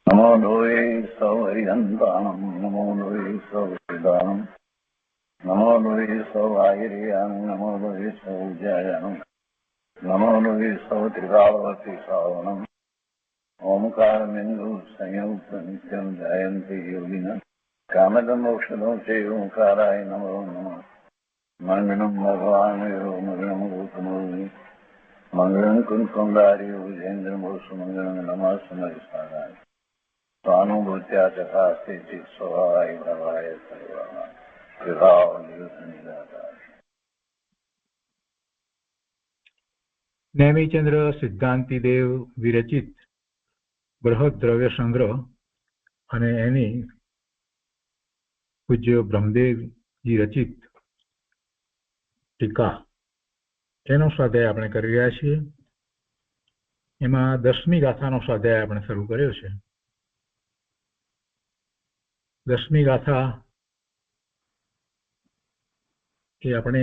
नमो लोये सौहरिहन्तानं नमो लोये सौहृदानं नमो लोये सौभागिर्यानं नमो लोये सौज्यायानं नमो लोये सौत्रिकावती सावनं ओंकारमिन्दु संयुक्त नित्यं जयन्ति योगिनः कामदमोक्षदं चैव ओंकाराय नमो नमः मङ्गलं भगवान् मङ्गलं गौतमोऽग्नि मङ्गलं कुन्कुण्डारि विजेन्द्रमोसुमङ्गलं नमः समरिसाराय स्वानुभूत्या चकास्ते चित् स्वभावाय भवाय सर्वाः विभाव निरुद्ध निराकार। નેમિચંદ્ર સિદ્ધાંતિદેવ વિરચિત બૃહદ દ્રવ્ય સંગ્રહ અને એની પૂજ્ય બ્રહ્મદેવજી રચિત ટીકા એનો સ્વાધ્યાય આપણે કરી રહ્યા છીએ. એમાં 10મી ગાથાનો સ્વાધ્યાય આપણે શરૂ કર્યો છે. 10મી ગાથા એ આપણે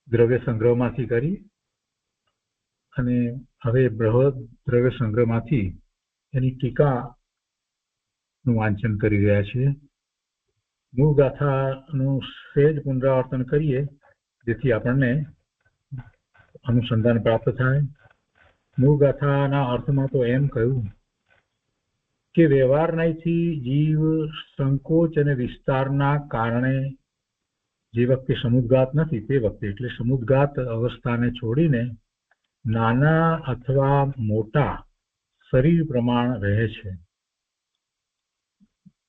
દ્રવ્ય સંગ્રહમાંથી કરી અને હવે બૃહદ દ્રવ્ય સંગ્રહમાંથી એની ટીકાનું વાંચન કરી રહ્યા છીએ. મૂળ ગાથાનું સહેજ પુનરાવર્તન કરીએ જેથી આપણને અનુસંધાન પ્રાપ્ત થાય. મૂળ ગાથાના અર્થમાં તો એમ કહ્યું કે વ્યવહારનાથી જીવ સંકોચ અને વિસ્તારના કારણે જે વખતે સમુદ્ઘાત નથી તે વખતે એટલે સમુદ્ઘાત અવસ્થાને છોડીને નાના અથવા મોટા શરીર પ્રમાણ રહે છે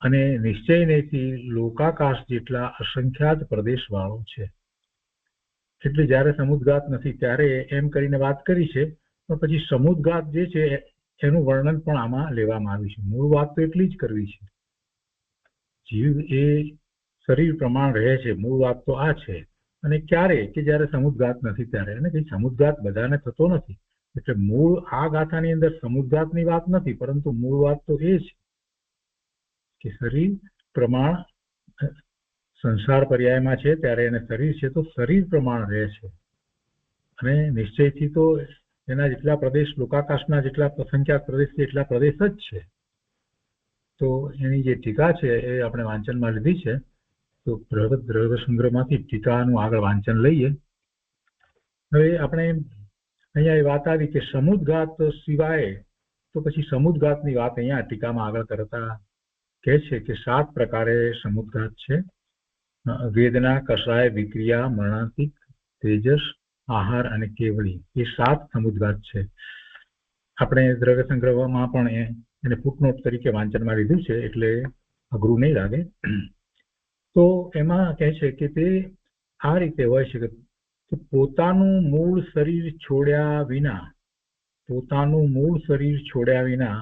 અને નિશ્ચયથી લોકાકાશ જેટલા અસંખ્યાત પ્રદેશ વાળો છે. એટલે જ્યારે સમુદ્ઘાત નથી ત્યારે એમ કરીને વાત કરી છે, પણ પછી સમુદ્ઘાત જે છે એનું વર્ણન પણ આમાં લેવામાં આવ્યું છે. મૂળ વાત તો એટલી જ કરવી છે, જીવ એ શરીર પ્રમાણ રહે છે, મૂળ વાત તો આ છે. અને ક્યારે કે જ્યારે સમુદ્ઘાત નથી ત્યારે, અને કઈ સમુદ્ઘાત બધાને થતો નથી. એટલે મૂળ આ ગાથાની અંદર સમુદ્ઘાતની વાત નથી, પરંતુ મૂળ વાત તો એ છે કે શરીર પ્રમાણ સંસાર પર્યાયમાં છે ત્યારે એને શરીર છે તો શરીર પ્રમાણ રહે છે અને નિશ્ચયથી તો એના જેટલા પ્રદેશ લોકાકાશના જેટલા અસંખ્યાત પ્રદેશ છે એટલા પ્રદેશ જ છે. તો એની જે ટીકા છે એ આપણે વાંચનમાં લીધી છે. તો બૃહદ દ્રવ્ય સંગ્રહમાંથી ટીકાનું આગળ વાંચન લઈએ. હવે આપણે અહીંયા એ વાત આવી કે સમુદ્ઘાત સિવાય તો પછી સમુદ્ઘાતની વાત અહીંયા ટીકામાં આગળ કરતા કહે છે કે 7 પ્રકારે સમુદ્ઘાત છે. વેદના, કષાય, વિક્રિયા, મરણાંતિક, તેજસ, આહાર અને કેવળી, એ 7 સમુદ્ઘાત છે. આપણે દ્રવ્ય સંગ્રહમાં પણ એને ફૂટનોટ તરીકે વાંચનમાં લીધું છે એટલે અઘરું નહીં લાગે. તો એમાં કહે છે કે તે આ રીતે હોય છે કે પોતાનું મૂળ શરીર છોડ્યા વિના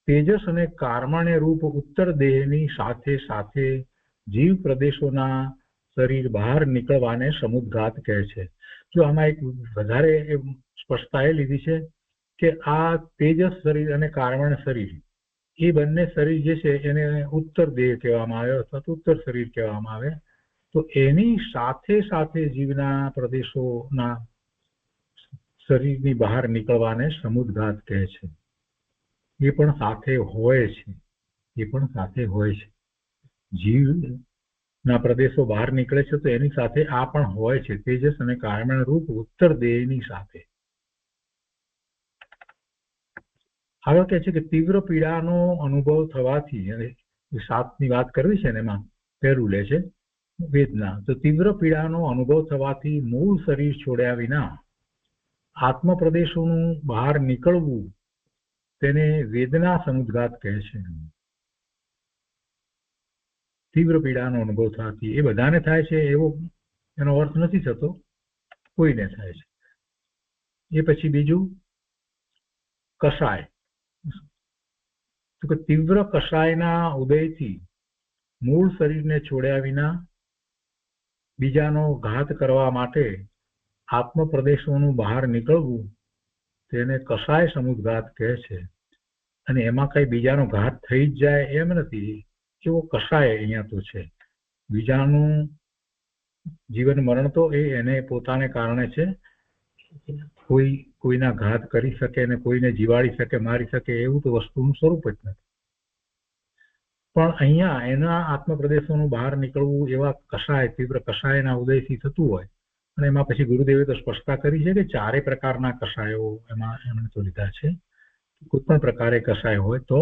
તેજસ અને કાર્મણ્ય રૂપ ઉત્તર દેહની સાથે સાથે જીવ પ્રદેશોના શરીર બહાર નીકળવાને સમુદ્ઘાત કહે છે. જો આમાં એક વધારે સ્પષ્ટતા એ લીધી છે કે આ તેજસ શરીર અને કાર્મણ શરીર એ બંને શરીર જે છે એને ઉત્તર દેહ કહેવામાં આવે અથવા તો ઉત્તર શરીર કહેવામાં આવે. તો એની સાથે સાથે જીવના પ્રદેશોના શરીરની બહાર નીકળવાને સમુદ્ઘાત કહે છે. એ પણ સાથે હોય છે. જીવના પ્રદેશો બહાર નીકળે છે તો એની સાથે આ પણ હોય છે, તેજસ અને કાર્મણ રૂપ ઉત્તર દેહની સાથે. આગળ કહે છે કે તીવ્ર પીડાનો અનુભવ થવાથી, અને 7ની વાત કરવી છે ને એમાં પહેલું લે છે વેદના. તો તીવ્ર પીડાનો અનુભવ થવાથી મૂળ શરીર છોડ્યા વિના આત્મ પ્રદેશોનું બહાર નીકળવું તેને વેદના સમુદ્ઘાત કહે છે. તીવ્ર પીડાનો અનુભવ થવાથી, એ બધાને થાય છે એવો એનો અર્થ નથી થતો, કોઈને થાય છે. એ પછી બીજું કષાય. તો કે તીવ્ર કષાયના ઉદયથી મૂળ શરીરને છોડ્યા વિના બીજાનો ઘાત કરવા માટે આત્મ પ્રદેશોનું બહાર નીકળવું તેને કષાય સમુદ્ઘાત કહે છે. અને એમાં કઈ બીજાનો ઘાત થઈ જ જાય એમ નથી, એવો કષાય અહીંયા તો છે. બીજાનું જીવન મરણ તો એને પોતાને કારણે છે. કોઈના ઘાત કરી શકે ને કોઈને જીવાડી શકે, મારી શકે એવું તો વસ્તુનું સ્વરૂપ જ નથી. પણ અહીંયા એના આત્મપ્રદેશોનું બહાર નીકળવું એવા કષાય તીવ્ર કષાયના ઉદયથી થતું હોય, અને એમાં પછી ગુરુદેવે તો સ્પષ્ટતા કરી છે કે 4 પ્રકારના કષાયો એમાં એમણે તો લીધા છે. કોઈ પણ પ્રકારે કષાય હોય તો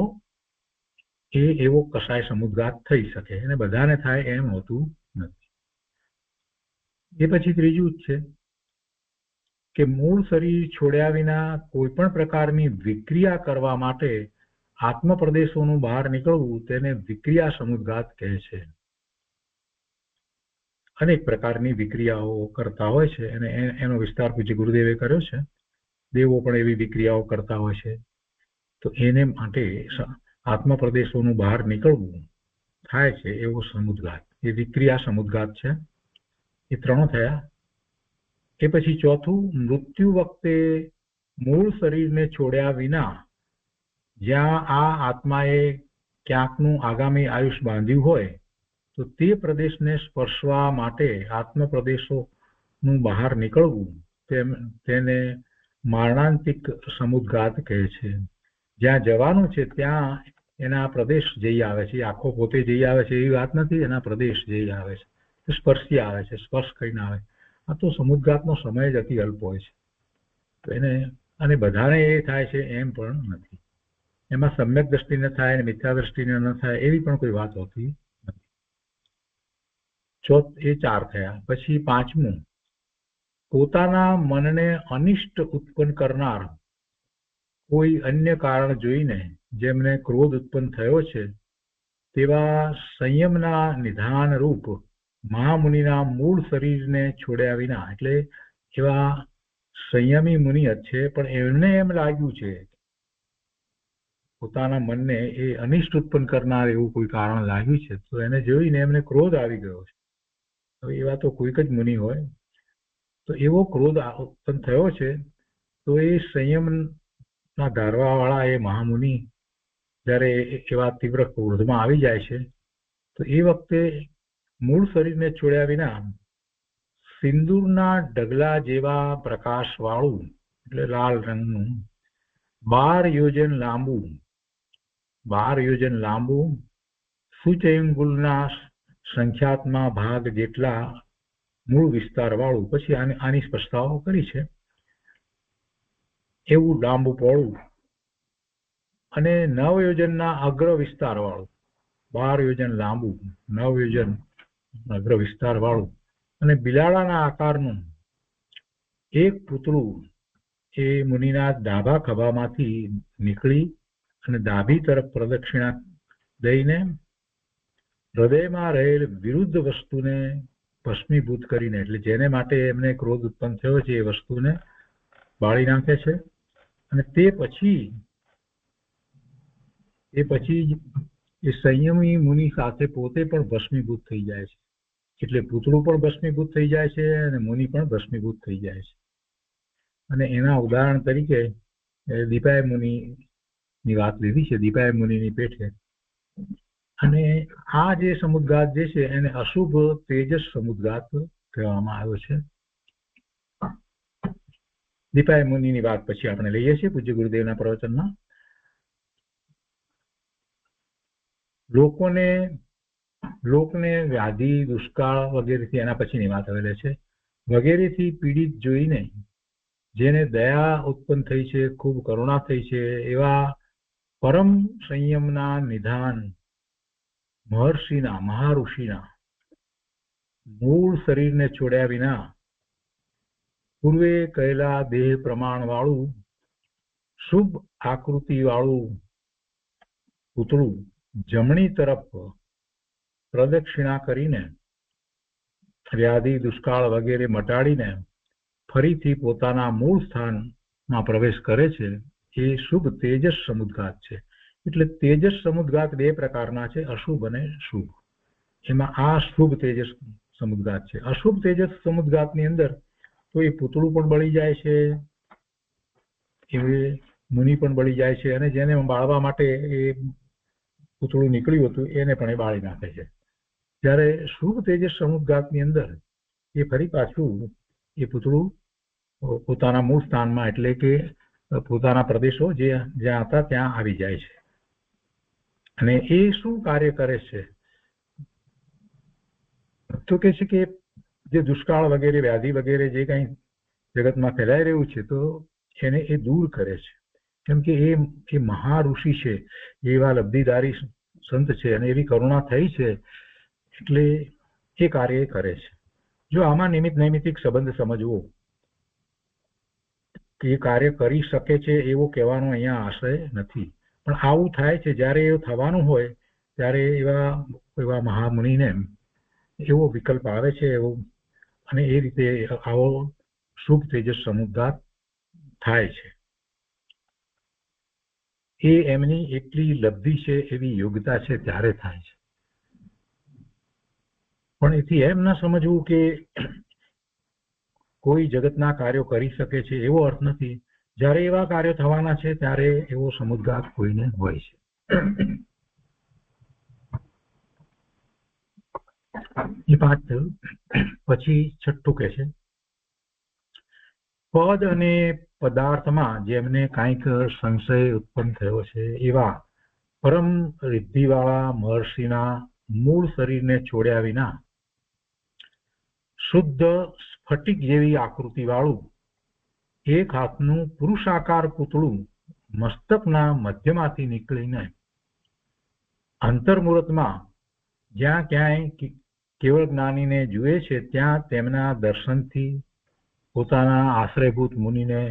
એ એવો કષાય સમુદ્ઘાત થઈ શકે, અને બધાને થાય એમ હોતું નથી. એ પછી ત્રીજું જ છે કે મૂળ શરીર છોડ્યા વિના કોઈ પણ પ્રકારની વિક્રિયા કરવા માટે આત્મપ્રદેશોનું બહાર નીકળવું તેને વિક્રિયા સમુદ્ઘાત કહે છે. અનેક પ્રકારની વિક્રિયાઓ કરતા હોય છે, અને એનો વિસ્તાર પૂજ્ય ગુરુદેવે કર્યો છે. દેવો પણ એવી વિક્રિયાઓ કરતા હોય છે. તો એને માટે આત્મપ્રદેશોનું બહાર નીકળવું થાય છે એવો સમુદ્ઘાત, એ વિક્રિયા સમુદ્ઘાત છે. એ 3 થયા. એ પછી ચોથું, મૃત્યુ વખતે મૂળ શરીરને છોડ્યા વિના જ્યાં આ આત્માએ ક્યાંકનું આગામી આયુષ બાંધ્યું હોય તો તે પ્રદેશને સ્પર્શવા માટે આત્મપ્રદેશોનું બહાર નીકળવું તેને મારણાંતિક સમુદ્ઘાત કહે છે. જ્યાં જવાનું છે ત્યાં એના પ્રદેશ જઈ આવે છે, આખો પોતે જઈ આવે છે એવી વાત નથી, એના પ્રદેશ જઈ આવે છે, સ્પર્શી આવે છે, સ્પર્શ કરીને આવે. આ તો સમુદ્ઘાતનો સમય જ અતિ અલ્પ હોય છે, તો એને અને બધાને એ થાય છે એમ પણ નથી. એમાં સમ્યક દ્રષ્ટિને થાય અને મિથ્યા દ્રષ્ટિને ન થાય એવી પણ કોઈ વાત હોતી નથી. એ 4 થયા. પછી 5મું, પોતાના મનને અનિષ્ટ ઉત્પન્ન કરનાર કોઈ અન્ય કારણ જોઈને જેમને ક્રોધ ઉત્પન્ન થયો છે તેવા સંયમના નિધાન રૂપ મહામુનિના મૂળ શરીરને છોડ્યા વિના, એટલે એવા સંયમી મુનિ જ છે પણ એમને એમ લાગ્યું છે પોતાના મનને એ અનિષ્ટ ઉત્પન્ન કરનાર એવું કોઈ કારણ લાગ્યું છે, તો એને જોઈને એમને ક્રોધ આવી ગયો છે. હવે એવા તો કોઈક જ મુનિ હોય, તો એવો ક્રોધ ઉત્પન્ન થયો છે, તો એ સંયમના ધારવા વાળા એ મહામુનિ જ્યારે એવા તીવ્ર ક્રોધમાં આવી જાય છે તો એ વખતે મૂળ શરીરને છોડ્યા વિના સિંદૂરના ઢગલા જેવા પ્રકાશ વાળું, એટલે લાલ રંગનું 12 યોજન લાંબુ સુચયંગુલના સંખ્યાત્મક ભાગ જેટલા મૂળ વિસ્તાર વાળું, પછી આની સ્પષ્ટતાઓ કરી છે, એવું લાંબુ પહોળું અને 9 યોજનના અગ્ર વિસ્તાર વાળું, 12 યોજન લાંબુ 9 યોજન અગ્ર વિસ્તાર વાળું અને બિલાડાના આકારનું એક પૂતળું એ મુનિના ડાબા ખભામાંથી નીકળી અને ડાબી તરફ પ્રદક્ષિણા દઈને હૃદયમાં રહેલ વિરુદ્ધ વસ્તુને ભસ્મીભૂત કરીને, એટલે જેને માટે એમને ક્રોધ ઉત્પન્ન થયો છે એ વસ્તુને બાળી નાખે છે. અને તે પછી એ સંયમી મુનિ સાથે પોતે પણ ભસ્મીભૂત થઈ જાય છે. એટલે પૂતળું પણ ભસ્મીભૂત થઈ જાય છે અને મુનિ પણ ભસ્મીભૂત થઈ જાય છે. અને એના ઉદાહરણ તરીકે દીપાય મુનિની વાત લીધી છે, દીપાય મુનિની પેઠે. અને આ જે સમુદ્ઘાત જે છે એને અશુભ તેજસ સમુદ્ઘાત કહેવામાં આવ્યો છે. દીપાય મુનિની વાત પછી આપણે લઈએ છીએ પૂજ્ય ગુરુદેવના પ્રવચનમાં. લોકને વ્યાધિ, દુષ્કાળ વગેરેથી, એના પછીની વાત આવેલી છે, વગેરેથી પીડિત જોઈને જેને દયા ઉત્પન્ન થઈ છે, ખૂબ કરુણા થઈ છે, એવા પરમ સંયમના નિધાન મહાઋષિના મૂળ શરીરને છોડ્યા વિના પૂર્વે કહેલા દેહ પ્રમાણ વાળું શુભ આકૃતિ વાળું પૂતળું જમણી તરફ પ્રદક્ષિણા કરીને વ્યાધિ, દુષ્કાળ વગેરે મટાડીને ફરીથી પોતાના મૂળ સ્થાનમાં પ્રવેશ કરે છે, એ શુભ તેજસ સમુદ્ઘાત છે. એટલે તેજસ સમુદ્ઘાત 2 પ્રકારના છે, અશુભ અને શુભ. એમાં આ શુભ તેજસ સમુદ્ઘાત છે. અશુભ તેજસ સમુદ્ઘાતની અંદર તો એ પૂતળું પણ બળી જાય છે, એ મુનિ પણ બળી જાય છે, અને જેને બાળવા માટે એ પૂતળું નીકળ્યું હતું એને પણ એ બાળી નાખે છે. જ્યારે શુભ તેજસ સમુદ્ઘાતની અંદર એ ફરી પાછું એ પૂતળું પોતાના મૂળ સ્થાનમાં, એટલે કે પોતાના પ્રદેશો જ્યાં હતા ત્યાં આવી જાય છે. અને એ શું કાર્ય કરે છે તો કે છે કે જે દુષ્કાળ વગેરે વ્યાધિ વગેરે જે કંઈ જગતમાં ફેલાઈ રહ્યું છે તો એને એ દૂર કરે છે. કેમ કે એ મહાઋષિ છે, એવા લબ્ધિધારી સંત છે અને એવી કરુણા થઈ છે એટલે એ કાર્ય એ કરે છે. જો આમાં નિમિત્ત નૈમિત્તિક સંબંધ સમજવો કે એ કાર્ય કરી શકે છે એવો કહેવાનો અહીંયા આશય નથી, પણ આવું થાય છે જ્યારે એવું થવાનું હોય ત્યારે એવા મહામુનિને એવો વિકલ્પ આવે છે એવો, અને એ રીતે આવો શુભ તેજસ સમુદ્ગાત થાય છે. એ એમની એટલી લબ્ધિ છે, એવી યોગ્યતા છે ત્યારે થાય છે. પણ એથી એમ ન સમજવું કે કોઈ જગતના કાર્યો કરી શકે છે એવો અર્થ નથી. જ્યારે એવા કાર્યો થવાના છે ત્યારે એવો સમુદ્ગાત કોઈને હોય છે. એ પાંચ થયું. પછી છઠ્ઠું કે છે, પદ અને પદાર્થમાં જેમને કાંઈક સંશય ઉત્પન્ન થયો છે એવા પરમ રિદ્ધિવાળા મહર્ષિના મૂળ શરીરને છોડ્યા વિના શુદ્ધ સ્ફટિક જેવી આકૃતિ વાળું એક હાથનું પુરુષાકાર પૂતળું મસ્તકના મધ્યમાંથી નીકળીને અંતર્મુહૂર્તમાં જ્યાં ક્યાંય કેવળ જ્ઞાનીને જુએ છે ત્યાં તેમના દર્શનથી પોતાના આશ્રયભૂત મુનિને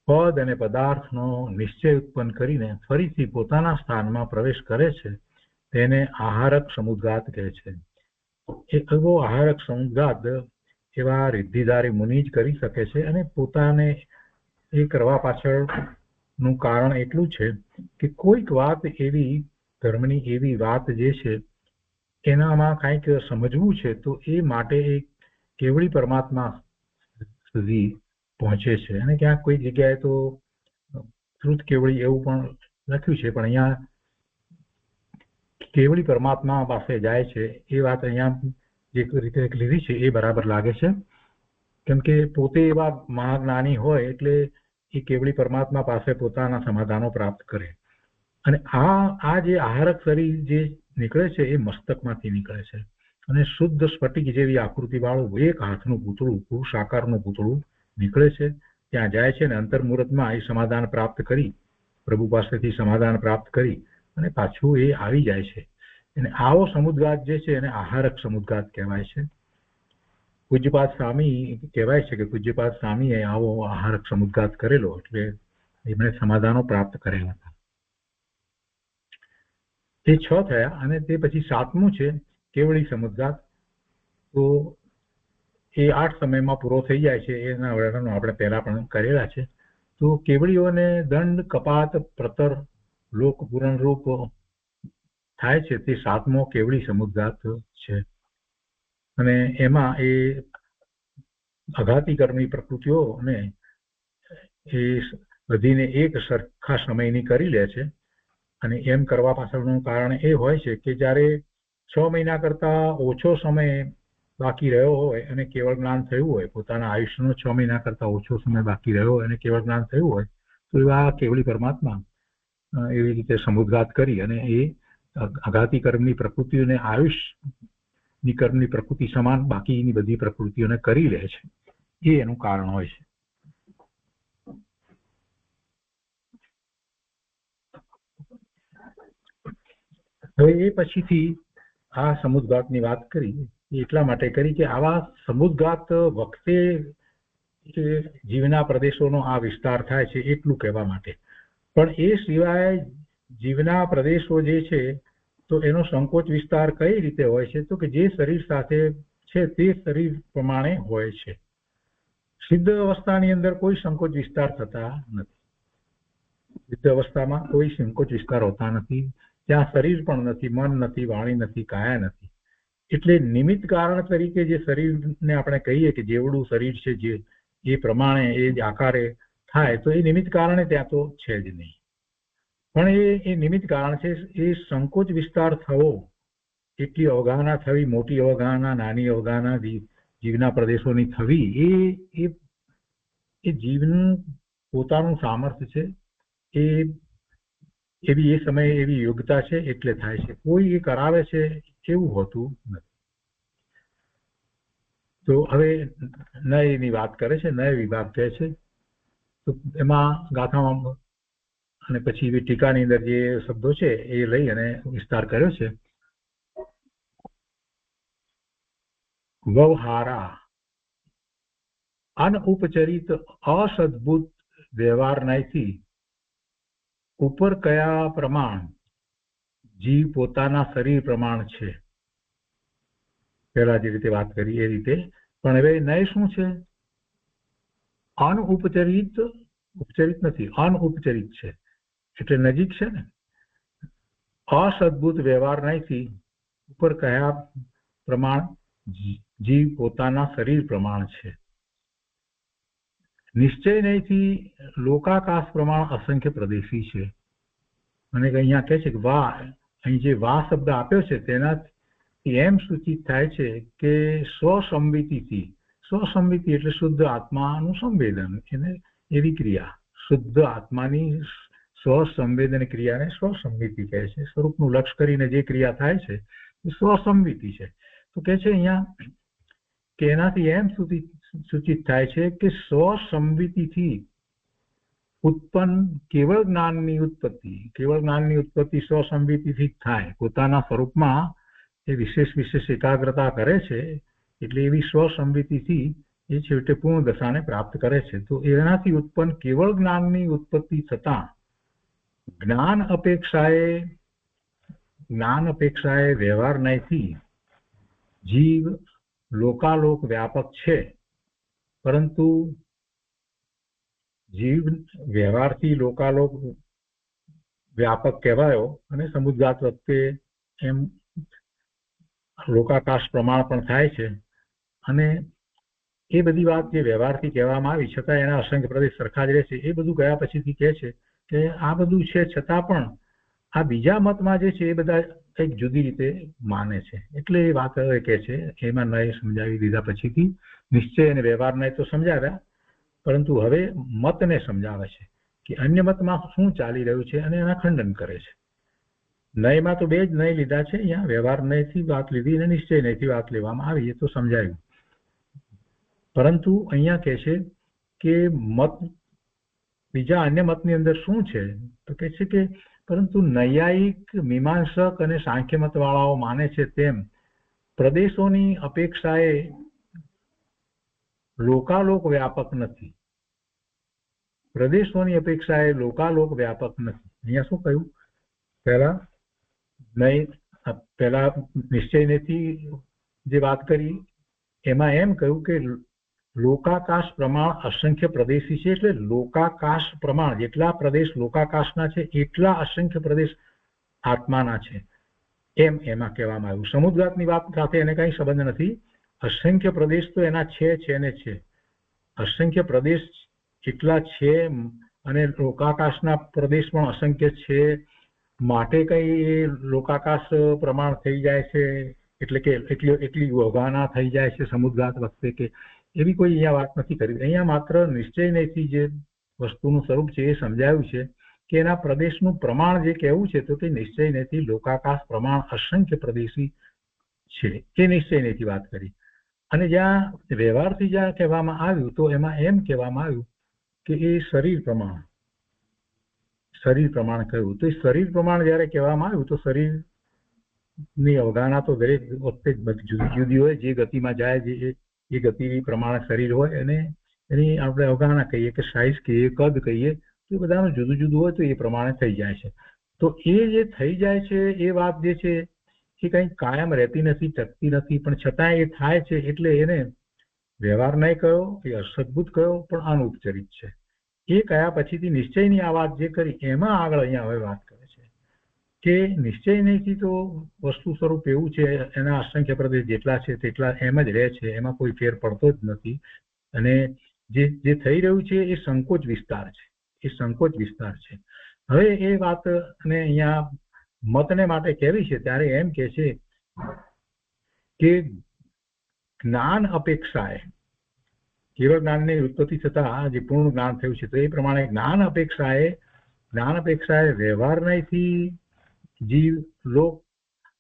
પદ અને પદાર્થનો નિશ્ચય ઉત્પન્ન કરીને ફરીથી પોતાના સ્થાનમાં પ્રવેશ કરે છે તેને આહારક સમુદ્ગાત કહે છે. એવો આહારક સમુદ્ગાત એવા રિદ્ધિધારી મુનિ જ કરી શકે છે, અને પોતાને એ કરવા પાછળનું કારણ એટલું છે કે કોઈક વાત એવી ધર્મની એવી વાત જે છે એનામાં કાંઈક સમજવું છે તો એ માટે એ કેવળી પરમાત્મા સુધી પહોંચે છે. અને ક્યાંક કોઈ જગ્યાએ તો શ્રુત કેવળી એવું પણ લખ્યું છે, પણ અહીંયા કેવળી પરમાત્મા પાસે જાય છે એ વાત અહીંયા જે રીતે લીધી છે એ બરાબર લાગે છે. કેમ કે પોતે એવા મહાજ્ઞાની હોય એટલે એ કેવળી પરમાત્મા પાસે પોતાના સમાધાનો પ્રાપ્ત કરે. અને આ જે આહારક શરીર જે નીકળે છે એ મસ્તકમાંથી નીકળે છે, અને શુદ્ધ સ્ફટિક જેવી આકૃતિ વાળું એક હાથનું પૂતળું, પુરુષ આકારનું પૂતળું નીકળે છે. ત્યાં જાય છે અને અંતર્મુહૂર્તમાં એ સમાધાન પ્રાપ્ત કરી, પ્રભુ પાસેથી સમાધાન પ્રાપ્ત કરી અને પાછું એ આવી જાય છે. અને આવો સમુદ્ગાત જે છે એને આહારક સમુદ્ગાત કહેવાય છે. પૂજ્યપાદ સ્વામી કહેવાય છે કે પૂજ્યપાદ સ્વામીએ આવો આહારક સમુદ્ગાત કરેલો, એટલે એમણે સમાધાનો પ્રાપ્ત કરેલા હતા. તે 6 થયા. અને તે પછી 7મું છે કેવળી સમુદ્ગાત. તો એ 8 સમયમાં પૂરો થઈ જાય છે. એના વર્ણનો આપણે પહેલા પણ કરેલા છે. તો કેવળીઓને દંડ, કપાત, પ્રતર, લોક પૂરણ રૂપ થાય છે તે 7મો કેવળી સમુદ્ગાત છે. અને એમાં એ અઘાતી કર્મની પ્રકૃતિઓને એ બધીને એક સરખા સમયની કરી લે છે. અને એમ કરવા પાછળનું કારણ એ હોય છે કે જ્યારે 6 મહિના કરતા ઓછો સમય બાકી રહ્યો હોય અને કેવળ જ્ઞાન થયું હોય, પોતાના આયુષ્યનો 6 મહિના કરતા ઓછો સમય બાકી રહ્યો હોય અને કેવળ જ્ઞાન થયું હોય, તો એવા કેવળી પરમાત્મા એવી રીતે સમુદ્ગાત કરી અને એ અઘાતી કર્મની પ્રકૃતિઓને આયુષની કર્મની પ્રકૃતિ સમાન બાકીની બધી પ્રકૃતિઓને કરી લે છે. એ એનું કારણ હોય છે. હવે એ પછીથી આ સમુદ્ગાતની વાત કરી એટલા માટે કરી કે આવા સમુદ્ગાત વખતે જીવના પ્રદેશોનો આ વિસ્તાર થાય છે એટલું કહેવા માટે. પણ એ સિવાય જીવના પ્રદેશો જે છે તો એનો સંકોચ વિસ્તાર કઈ રીતે હોય છે તો કે જે શરીર સાથે છે તે શરીર પ્રમાણે હોય છે. સિદ્ધ અવસ્થાની અંદર કોઈ સંકોચ વિસ્તાર થતા નથી. સિદ્ધ અવસ્થામાં કોઈ સંકોચ વિસ્તાર હોતા નથી. ત્યાં શરીર પણ નથી, મન નથી, વાણી નથી, કાયા નથી. એટલે નિમિત્ત કારણ તરીકે જે શરીરને આપણે કહીએ કે જેવડું શરીર છે જે એ પ્રમાણે એ આકારે થાય, તો એ નિમિત્ત કારણે ત્યાં તો છે જ નહીં. પણ એ નિમિત્ત કારણ છે. એ સંકોચ વિસ્તાર થવો, એટલી અવગાહના થવી, મોટી અવગાહના, નાની અવગાહના જીવના પ્રદેશોની થવી, એ જીવનું પોતાનું સામર્થ્ય છે. એ એવી એ સમયે એવી યોગ્યતા છે એટલે થાય છે, કોઈ એ કરાવે છે એવું હોતું નથી. તો હવે નયની વાત કરે છે, નય વિભાગ કહે છે. તો એમાં ગાથામાં અને પછી ટીકાની અંદર જે શબ્દો છે એ લઈ અને વિસ્તાર કર્યો છે. વ્યવહારા અનઉપચરિત અસદભુત વ્યવહારનાથી ઉપર કયા પ્રમાણ જીવ પોતાના શરીર પ્રમાણ છે, પહેલા જે રીતે વાત કરી એ રીતે. પણ હવે નય શું છે? અનઉપચરિત, ઉપચરિત નથી, અનઉપચરિત છે એટલે નજીક છે ને. અસદભુત વ્યવહાર નહીંથી ઉપર કયા પ્રમાણ જીવ પોતાના શરીર પ્રમાણ છે. નિશ્ચય નહીંથી લોકાકાશ પ્રમાણ અસંખ્ય પ્રદેશી છે. અને અહીંયા કહે છે કે વા, અહીં જે વા શબ્દ આપ્યો છે તેનાથી એમ સૂચિત થાય છે કે સ્વસંવિતિથી, સ્વસંવિતિ એટલે શુદ્ધ આત્માનું સંવેદન, એને એવી ક્રિયા, શુદ્ધ આત્માની સ્વસંવેદન ક્રિયાને સ્વસંવિતિ કહે છે. સ્વરૂપનું લક્ષ કરીને જે ક્રિયા થાય છે એ સ્વસંવિતિ છે. તો કહે છે અહીંયા કે એનાથી એમ સૂચિત થાય છે કે સ્વસંવિતિથી ઉત્પન્ન કેવળ જ્ઞાનની ઉત્પત્તિ, કેવળ જ્ઞાનની ઉત્પત્તિ સ્વસંવિતિથી થાય. પોતાના સ્વરૂપમાં એ વિશેષ વિશેષ એકાગ્રતા કરે છે એટલે એવી સ્વસંવિતિથી એ છેવટે પૂર્ણ દશાને પ્રાપ્ત કરે છે. તો એનાથી ઉત્પન્ન કેવળ જ્ઞાનની ઉત્પત્તિ થતા જ્ઞાન અપેક્ષાએ વ્યવહાર નયથી જીવ લોકાલોક વ્યાપક છે, પરંતુ જીવ વ્યવહારથી લોકાલોક વ્યાપક કહેવાયો અને સમુદ્ગાત વખતે એમ લોકાકાશ પ્રમાણ પણ થાય છે. અને એ બધી વાત જે વ્યવહારથી કહેવામાં આવી છતાં એના અસંખ્ય પ્રદેશ સરખા જ રહે છે, એ બધું ગયા પછીથી કહે છે કે આ બધું છે છતાં પણ આ બીજા મતમાં જે છે એ બધા કંઈક જુદી રીતે માને છે. એટલે એ વાત હવે કહે છે, એમાં નય સમજાવી દીધા પછીથી નિશ્ચય અને વ્યવહાર નય તો સમજાવ્યા, પરંતુ હવે મતને સમજાવે છે કે અન્ય મતમાં શું ચાલી રહ્યું છે અને એના ખંડન કરે છે. નયમાં તો બે જ નય લીધા છે, અહીંયા વ્યવહાર નયથી વાત લીધી અને નિશ્ચય નયથી વાત લેવામાં આવી, એ તો સમજાયું. પરંતુ અહીંયા કહે છે કે મત, બીજા અન્ય મતની અંદર શું છે તો કહે છે કે પરંતુ નૈયાયિક, મીમાંસક અને સાંખ્ય મત વાળાઓ માને છે તેમ પ્રદેશોની અપેક્ષાએ લોકાલોક વ્યાપક નથી. પ્રદેશોની અપેક્ષાએ લોકાલોક વ્યાપક નથી. અહીંયા શું કહ્યું? પહેલા નિશ્ચય નયથી જે વાત કરી એમાં એમ કહ્યું કે લોકાકાશ પ્રમાણ અસંખ્ય પ્રદેશી છે, એટલે લોકાકાશ પ્રમાણ જેટલા પ્રદેશ લોકાકાશના છે એટલા અસંખ્ય પ્રદેશ આત્માના છે, એમ એમાં કહેવામાં આવ્યું. સમુદ્ગાતની વાત સાથે એને કઈ સંબંધ નથી. અસંખ્ય પ્રદેશ તો એના છે ને છે, અસંખ્ય પ્રદેશ એટલા છે અને લોકાકાશના પ્રદેશ પણ અસંખ્ય છે, માટે કઈ લોકાકાશ પ્રમાણ થઈ જાય છે એટલે કે એટલી અવગાહના થઈ જાય છે સમુદ્ગાત વખતે, કે એવી કોઈ અહીંયા વાત નથી કરી. અહીંયા માત્ર નિશ્ચય નયથી જે વસ્તુનું સ્વરૂપ છે એ સમજાયું છે કે એના પ્રદેશનું પ્રમાણ જે કહેવું છે તો કે નિશ્ચય નયથી લોકાકાશ પ્રમાણ અસંખ્ય પ્રદેશી છે, એ નિશ્ચય નયથી વાત કરી. અને જ્યાં વ્યવહારથી જ્યાં કહેવામાં આવ્યું તો એમાં એમ કહેવામાં આવ્યું કે એ શરીર પ્રમાણ કહ્યું. તો એ શરીર પ્રમાણ જયારે કહેવામાં આવ્યું તો શરીરની અવગાહના તો દરેક વખતે જુદી જુદી હોય, જે ગતિમાં જાય એ ગતિ પ્રમાણે શરીર હોય અને એની આપણે અવગાહના કહીએ કે સાઈઝ કહીએ, કદ કહીએ, તો એ બધાનું જુદું જુદું હોય તો એ પ્રમાણે થઈ જાય છે. તો એ જે થઈ જાય છે એ વાત જે છે એ કંઈ કાયમ રહેતી નથી, ટકતી નથી, પણ છતાં એ થાય છે એટલે એને વ્યવહાર નય કયો, એ અસદભુત કયો, પણ અનઉપચરિત છે. એ કયા પછીથી નિશ્ચયની આ વાત જે કરી એમાં આગળ અહીંયા હવે વાત કરે છે કે નિશ્ચય નયથી તો વસ્તુ સ્વરૂપ એવું છે, એના અસંખ્ય પ્રદેશ જેટલા છે તેટલા એમ જ રહે છે, એમાં કોઈ ફેર પડતો જ નથી. અને જે થઈ રહ્યું છે એ સંકોચ વિસ્તાર છે, એ સંકોચ વિસ્તાર છે. હવે એ વાત અને અહીંયા મતને માટે કહેવી છે ત્યારે એમ કે છે કે જ્ઞાન અપેક્ષાએ, કેવળ જ્ઞાનની ઉત્પત્તિ થતા જે પૂર્ણ જ્ઞાન થયું છે તો એ પ્રમાણે જ્ઞાન અપેક્ષાએ જ્ઞાન અપેક્ષાએ વ્યવહારનયથી જીવ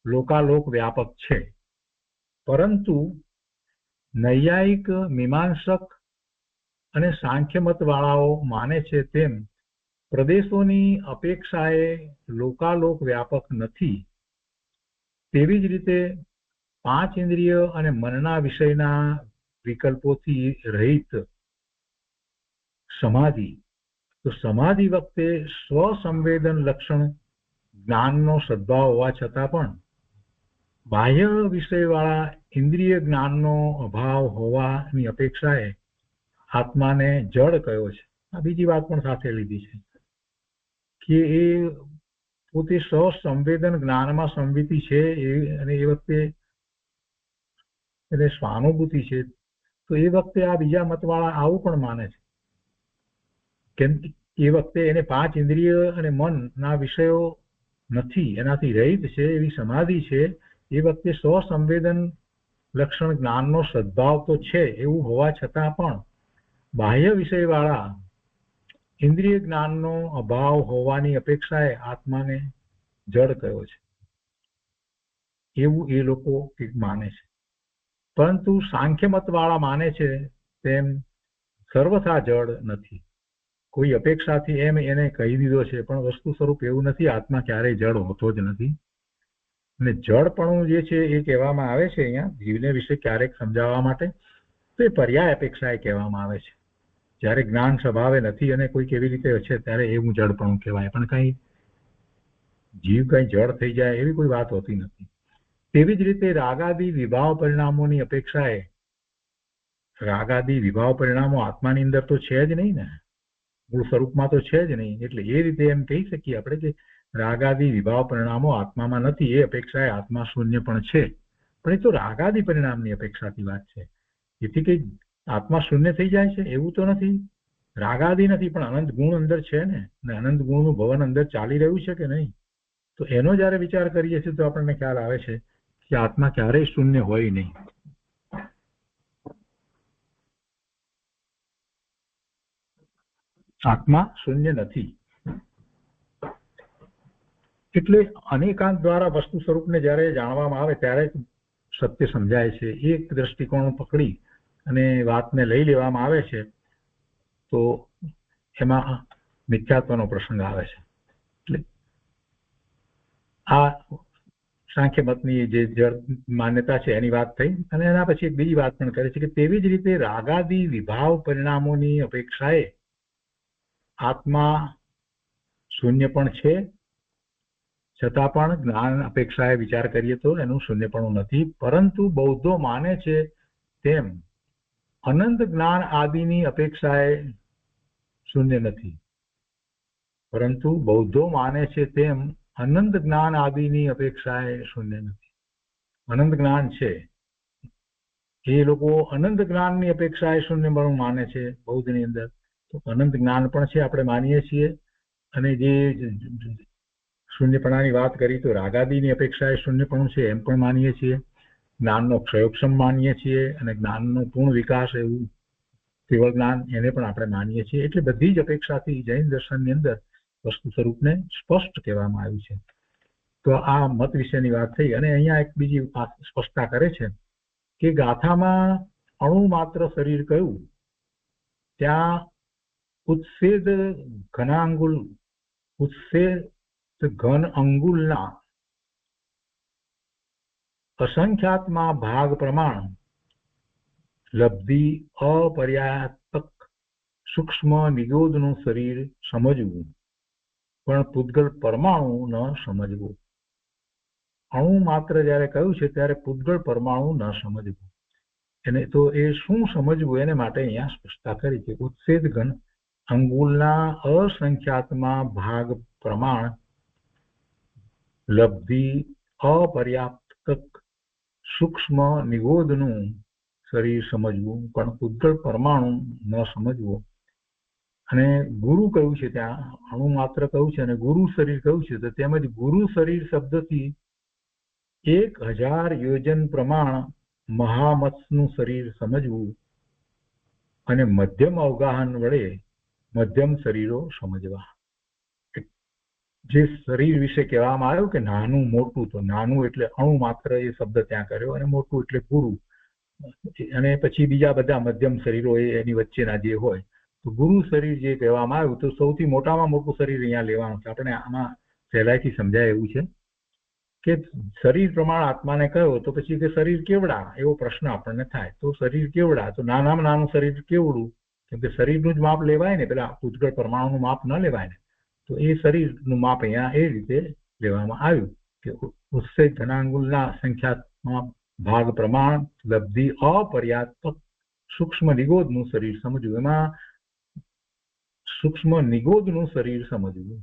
લોકાલોક વ્યાપક છે, પરંતુ નૈયાયિક, મીમાંસક અને સાંખ્યમત વાળાઓ માને છે તેમ પ્રદેશોની અપેક્ષાએ લોકાલોક વ્યાપક નથી. તેવી જ રીતે 5 ઇન્દ્રિય અને મનના વિષયના વિકલ્પોથી રહિત સમાધિ, તો સમાધિ વખતે સ્વસંવેદન લક્ષણ જ્ઞાનનો સદ્ભાવ હોવા છતાં પણ બાહ્ય વિષયવાળા ઇન્દ્રિય જ્ઞાનનો અભાવ હોવાની અપેક્ષાએ આત્માને જડ કયો છે. આ બીજી વાત પણ સાથે લીધી છે કે એ પોતે સ્વસંવેદન જ્ઞાનમાં સંવિતિ છે અને એ વખતે એટલે સ્વાનુભૂતિ છે. તો એ વખતે આ બીજા મતવાળા આવું પણ માને છે, કેમ એ વખતે એને 5 ઇન્દ્રિય અને મનના વિષયો નથી, એનાથી રહિત છે, એવી સમાધિ છે. એ વખતે સ્વસંવેદન લક્ષણ જ્ઞાનનો સદ્ભાવ તો છે એવું હોવા છતાં પણ બાહ્ય વિષયવાળા ઇન્દ્રિય જ્ઞાનનો અભાવ હોવાની અપેક્ષાએ આત્માને જડ કયો છે, એવું એ લોકો માને છે. પરંતુ સાંખ્યમત વાળા માને છે તેમ સર્વથા જડ નથી. કોઈ અપેક્ષાથી એમ એને કહી દીધો છે, પણ વસ્તુ સ્વરૂપ એવું નથી. આત્મા ક્યારેય જડ હોતો જ નથી. અને જડપણું જે છે એ કહેવામાં આવે છે અહીંયા જીવને વિશે ક્યારેક સમજાવવા માટે, તો એ પર્યાય અપેક્ષાએ કહેવામાં આવે છે. જ્યારે જ્ઞાન સ્વભાવે નથી અને કોઈ કેવી રીતે છે ત્યારે એવું જડપણું કહેવાય, પણ કઈ જીવ કઈ જડ થઈ જાય એવી કોઈ વાત હોતી નથી. તેવી જ રીતે રાગાદી વિભાવ પરિણામોની અપેક્ષાએ રાગાદી વિભાવ પરિણામો આત્માની અંદર તો છે જ નહીં ને, મૂળ સ્વરૂપમાં તો છે જ નહીં. એટલે એ રીતે એમ કહી શકીએ આપણે કે રાગાદી વિભાવ પરિણામો આત્મામાં નથી, એ અપેક્ષાએ આત્મા શૂન્ય પણ છે. પણ એ તો રાગાદી પરિણામની અપેક્ષાથી વાત છે. એથી કઈ આત્મા શૂન્ય થઈ જાય છે એવું તો નથી. રાગાદી નથી, પણ અનંત ગુણ અંદર છે ને, અનંત ગુણનું ભવન અંદર ચાલી રહ્યું છે કે નહીં. તો એનો જયારે વિચાર કરીએ છીએ તો આપણને ખ્યાલ આવે છે કે આત્મા ક્યારેય શૂન્ય હોય નહીં. આત્મા શૂન્ય નથી. એટલે અનેકાંત દ્વારા વસ્તુ સ્વરૂપને જયારે જાણવામાં આવે ત્યારે સત્ય સમજાય છે. એક દ્રષ્ટિકોણ પકડી અને વાતને લઈ લેવામાં આવે છે તો એમાં મિથ્યાત્વનો પ્રસંગ આવે છે. એટલે આ સાંખ્ય મતની જે જળ માન્યતા છે એની વાત થઈ. અને એના પછી એક બીજી વાત પણ કરે છે કે તેવી જ રીતે રાગાદી વિભાવ પરિણામોની અપેક્ષાએ આત્મા શૂન્ય પણ છે, છતાં પણ જ્ઞાન અપેક્ષાએ વિચાર કરીએ તો એનું શૂન્યપણું નથી. પરંતુ બૌદ્ધો માને છે તેમ અનંત જ્ઞાન આદિની અપેક્ષાએ શૂન્ય નથી. પરંતુ બૌદ્ધો માને છે તેમ અનંત જ્ઞાન આદિની અપેક્ષાએ શૂન્ય નથી. અનંત જ્ઞાન છે, એ લોકો અનંત જ્ઞાનની અપેક્ષાએ શૂન્યપણું માને છે બૌદ્ધની અંદર. તો અનંત જ્ઞાન પણ છે, આપણે માનીએ છીએ. અને જે શૂન્યપણાની વાત કરી તો રાગાદીની અપેક્ષાએ શૂન્યપણું છે એમ પણ માનીએ છીએ. જ્ઞાનનો ક્ષયોક્ષમ માનીએ છીએ અને જ્ઞાનનો પૂર્ણ વિકાસ એવું કેવળ જ્ઞાન એને પણ આપણે માનીએ છીએ. એટલે બધી જ અપેક્ષાથી જૈન દર્શનની અંદર વસ્તુ સ્વરૂપને સ્પષ્ટ કહેવામાં આવ્યું છે. તો આ મત વિશેની વાત થઈ. અને અહીંયા એક બીજી સ્પષ્ટતા કરે છે કે ગાથામાં અણુ માત્ર શરીર કયું ત્યાં ઉત્સેદ ઘન અંગુલના અસંખ્યાતમાં ભાગ પ્રમાણ લબ્ધિ અપર્યાપ્તક સૂક્ષ્મ નિગોદનું શરીર સમજવું, પણ પૂતગલ પરમાણુ ન સમજવું. અણુ માત્ર જયારે કહ્યું છે ત્યારે પૂતગલ પરમાણુ ન સમજવું. એને તો એ શું સમજવું એને માટે અહીંયા સ્પષ્ટતા કરી છે. ઉત્સેદ ઘન અંગુલના અસંખ્યાતમાં ભાગ પ્રમાણ લબ્ધિ અપર્યાપ્તક સૂક્ષ્મ નિગોદનું શરીર સમજવું, પણ પૂતગલ પરમાણુ ન સમજવું. અને ગુરુ કયું છે, ત્યાં અણુ માત્ર કયું છે અને ગુરુ શરીર કયું છે. તો તેમજ ગુરુ શરીર શબ્દથી 1000 યોજન પ્રમાણ મહામત્સનું શરીર સમજવું અને મધ્યમ અવગાહન વડે મધ્યમ શરીરો સમજવા. જે શરીર વિશે કહેવામાં આવ્યું કે નાનું મોટું, તો નાનું એટલે અણુ માત્ર એ શબ્દ ત્યાં કર્યો, અને મોટું એટલે પૂરું, અને પછી બીજા બધા મધ્યમ શરીરો એની વચ્ચેના જે હોય, તો ગુરુ શરીર જે કહેવામાં આવ્યું તો સૌથી મોટામાં મોટું શરીર અહીંયા લેવાનું છે. આપણે આમાં સહેલાઈથી સમજાય એવું છે કે શરીર પ્રમાણ આત્માને કહ્યો તો પછી કે શરીર કેવડા, એવો પ્રશ્ન આપણને થાય. તો શરીર કેવડા, તો નાનામાં નાનું શરીર કેવડું, કેમ કે શરીરનું જ માપ લેવાય ને, પેલા ઉજ્જળ પરમાણુનું માપ ન લેવાય ને. તો એ શરીરનું માપ અહીંયા એ રીતે લેવામાં આવ્યું કે ઉત્સેજ ધનાંગુલના સંખ્યાત્મક ભાગ પ્રમાણ લબ્ધિ અપર્યાપ્ત સૂક્ષ્મ નિગોદનું શરીર સમજવું. એમાં સૂક્ષ્મ નિગોદનું શરીર સમજવું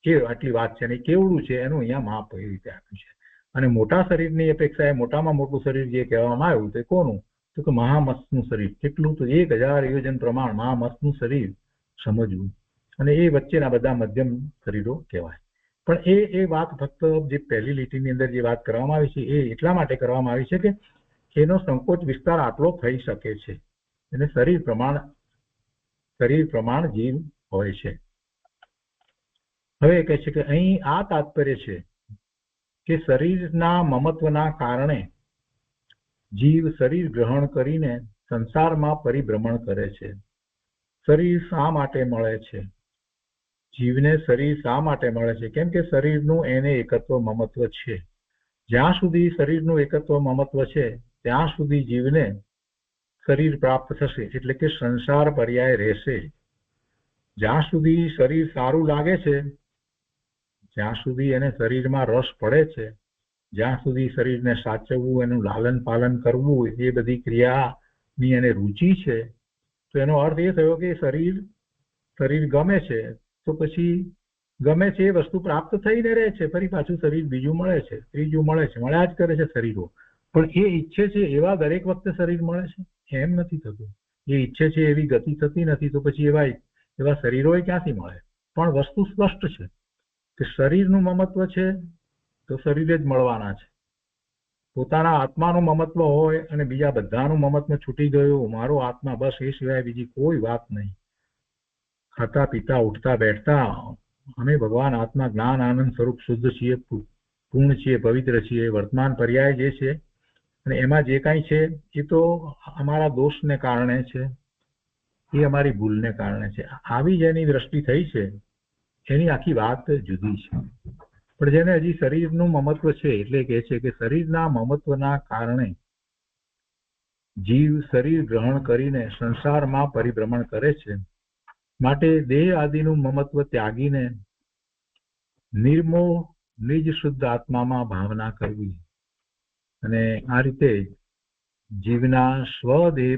એ આટલી વાત છે, અને કેવડું છે એનું અહીંયા માપ એ રીતે આપ્યું છે. અને મોટા શરીરની અપેક્ષાએ મોટામાં મોટું શરીર જે કહેવામાં આવ્યું તે કોનું, તો કે મહામસ્તનું શરીર. કેટલું, તો 1000 યોજન પ્રમાણ મહામસ્તનું શરીર સમજવું, અને એ વચ્ચેના બધા મધ્યમ શરીરો કહેવાય. પણ એ વાત ફક્ત જે પહેલી લીટીની અંદર જે વાત કરવામાં આવી છે એ એટલા માટે કરવામાં આવી છે કે એનો સંકોચ વિસ્તાર આટલો થઈ શકે છે, અને શરીર પ્રમાણ જીવ હોય છે. હવે કહે છે કે અહીં આ તાત્પર્ય છે કે શરીરના મમત્વના કારણે જીવ શરીર ગ્રહણ કરીને સંસારમાં પરિભ્રમણ કરે છે. શરીર શા માટે મળે છે? જીવને શરીર શા માટે મળે છે? કેમ કે શરીરનું એને એકત્વ મમત્વ છે. જ્યાં સુધી શરીરનું એકત્વ મમત્વ છે ત્યાં સુધી જીવને શરીર પ્રાપ્ત થશે, એટલે કે સંસાર પર્યાય રહેશે. જ્યાં સુધી શરીર સારું લાગે છે, જ્યાં સુધી એને શરીરમાં રસ પડે છે, જ્યાં સુધી શરીરને સાચવવું, એનું લાલન પાલન કરવું, એ બધી ક્રિયાની એને રુચિ છે, તો એનો અર્થ એ થયો કે શરીર ગમે છે, તો પછી ગમે છે એ વસ્તુ પ્રાપ્ત થઈને રહે છે. ફરી પાછું શરીર બીજું મળે છે, ત્રીજું મળે છે, મળ્યા જ કરે છે શરીરો. પણ એ ઈચ્છે છે એવા દરેક વખતે શરીર મળે છે એમ નથી થતું. એ ઈચ્છે છે એવી ગતિ થતી નથી, તો પછી એવા શરીરો ક્યાંથી મળે? પણ વસ્તુ સ્પષ્ટ છે કે શરીરનું મમત્વ છે તો શરીર જ મળવાના છે. પોતાના આત્માનું મમત્વ હોય અને બીજા બધાનું મમત્વ છૂટી ગયું, મારો આત્મા બસ, એ સિવાય બીજી કોઈ વાત નહીં. ખાતા પીતા ઉઠતા બેઠતા અમે ભગવાન આત્મા જ્ઞાન આનંદ સ્વરૂપ શુદ્ધ છીએ, પૂર્ણ છીએ, પવિત્ર છીએ. વર્તમાન પર્યાય જે છે અને એમાં જે કાંઈ છે એ તો અમારા દોષને કારણે છે, એ અમારી ભૂલને કારણે છે. આવી જેની દ્રષ્ટિ થઈ છે એની આખી વાત જુદી છે. પણ જેને હજી શરીરનું મમત્વ છે, એટલે કહે છે કે શરીરના મમત્વના કારણે જીવ શરીર ગ્રહણ કરીને સંસારમાં પરિભ્રમણ કરે છે. માટે દેહ આદિનું મમત્વ ત્યાગીને નિર્મોહ નિજ શુદ્ધ આત્મામાં ભાવના કરવી, અને આ રીતે જીવના સ્વદેહ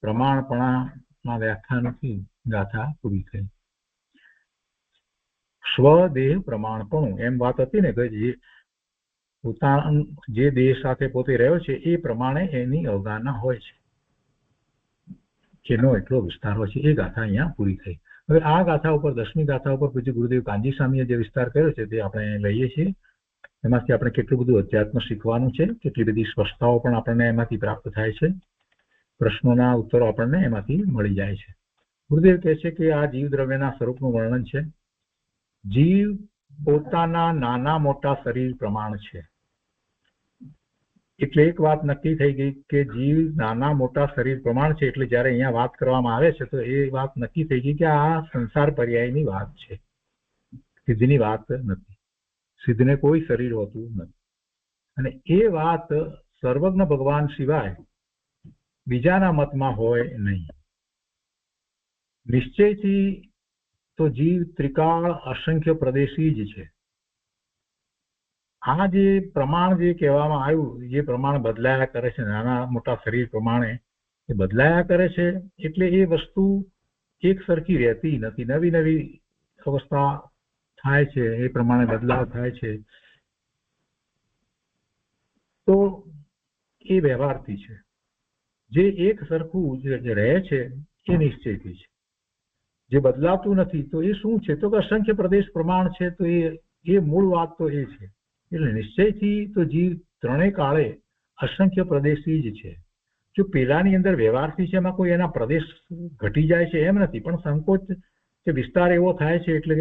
પ્રમાણપણાના વ્યાખ્યાનથી ગાથા પૂરી થઈ. સ્વદેહ પ્રમાણપણું એમ વાત હતી ને કે જે દેહ સાથે પોતે રહ્યો છે એ પ્રમાણે એની અવગાહના હોય છે, જેનો એટલો વિસ્તાર હોય છે. એ ગાથા અહીંયા પૂરી થઈ. હવે આ ગાથા ઉપર, 10મી ગાથા ઉપર પૂજ્ય ગુરુદેવ કાનજી સ્વામીએ જે વિસ્તાર કર્યો છે તે આપણે લઈએ છીએ. એમાંથી આપણે કેટલું બધું અધ્યાત્મ શીખવાનું છે, કેટલી બધી સ્પષ્ટતાઓ પણ આપણને એમાંથી પ્રાપ્ત થાય છે, પ્રશ્નોના ઉત્તરો આપણને એમાંથી મળી જાય છે. ગુરુદેવ કહે છે કે આ જીવ દ્રવ્યના સ્વરૂપનું વર્ણન છે. જીવ પોતાના નાના મોટા શરીર પ્રમાણ છે. એટલે એક વાત નક્કી થઈ ગઈ કે જીવ નાના મોટા શરીર પ્રમાણ છે, એટલે જયારે અહીંયા વાત કરવામાં આવે છે તો એ વાત નક્કી થઈ ગઈ કે આ સંસાર પર્યાયની વાત છે, સિદ્ધની વાત નથી. સિદ્ધને કોઈ શરીર હોતું નથી, અને એ વાત સર્વજ્ઞ ભગવાન સિવાય બીજાના મતમાં હોય નહીં. નિશ્ચયથી તો જીવ ત્રિકાળ અસંખ્ય પ્રદેશી જ છે. આ જે પ્રમાણ જે કહેવામાં આવ્યું, જે પ્રમાણ બદલાયા કરે છે, નાના મોટા શરીર પ્રમાણે એ બદલાયા કરે છે, એટલે એ વસ્તુ એક સરખી રહેતી નથી. નવી નવી અવસ્થા થાય છે, એ પ્રમાણે બદલાવ થાય છે. તો એ વ્યવહારથી છે. જે એક સરખું જે રહે છે એ નિશ્ચયથી છે. જે બદલાતું નથી તો એ શું છે? તો કે અસંખ્ય પ્રદેશ પ્રમાણ છે. તો એ મૂળ વાત તો એ છે. એટલે નિશ્ચયથી તો જીવ ત્રણેય કાળે અસંખ્ય પ્રદેશી જ છે. જો પેલાની અંદર વ્યવહારથી છે, એમાં કોઈ એના પ્રદેશ ઘટી જાય છે એમ નથી, પણ સંકોચ કે વિસ્તાર એવો થાય છે એટલે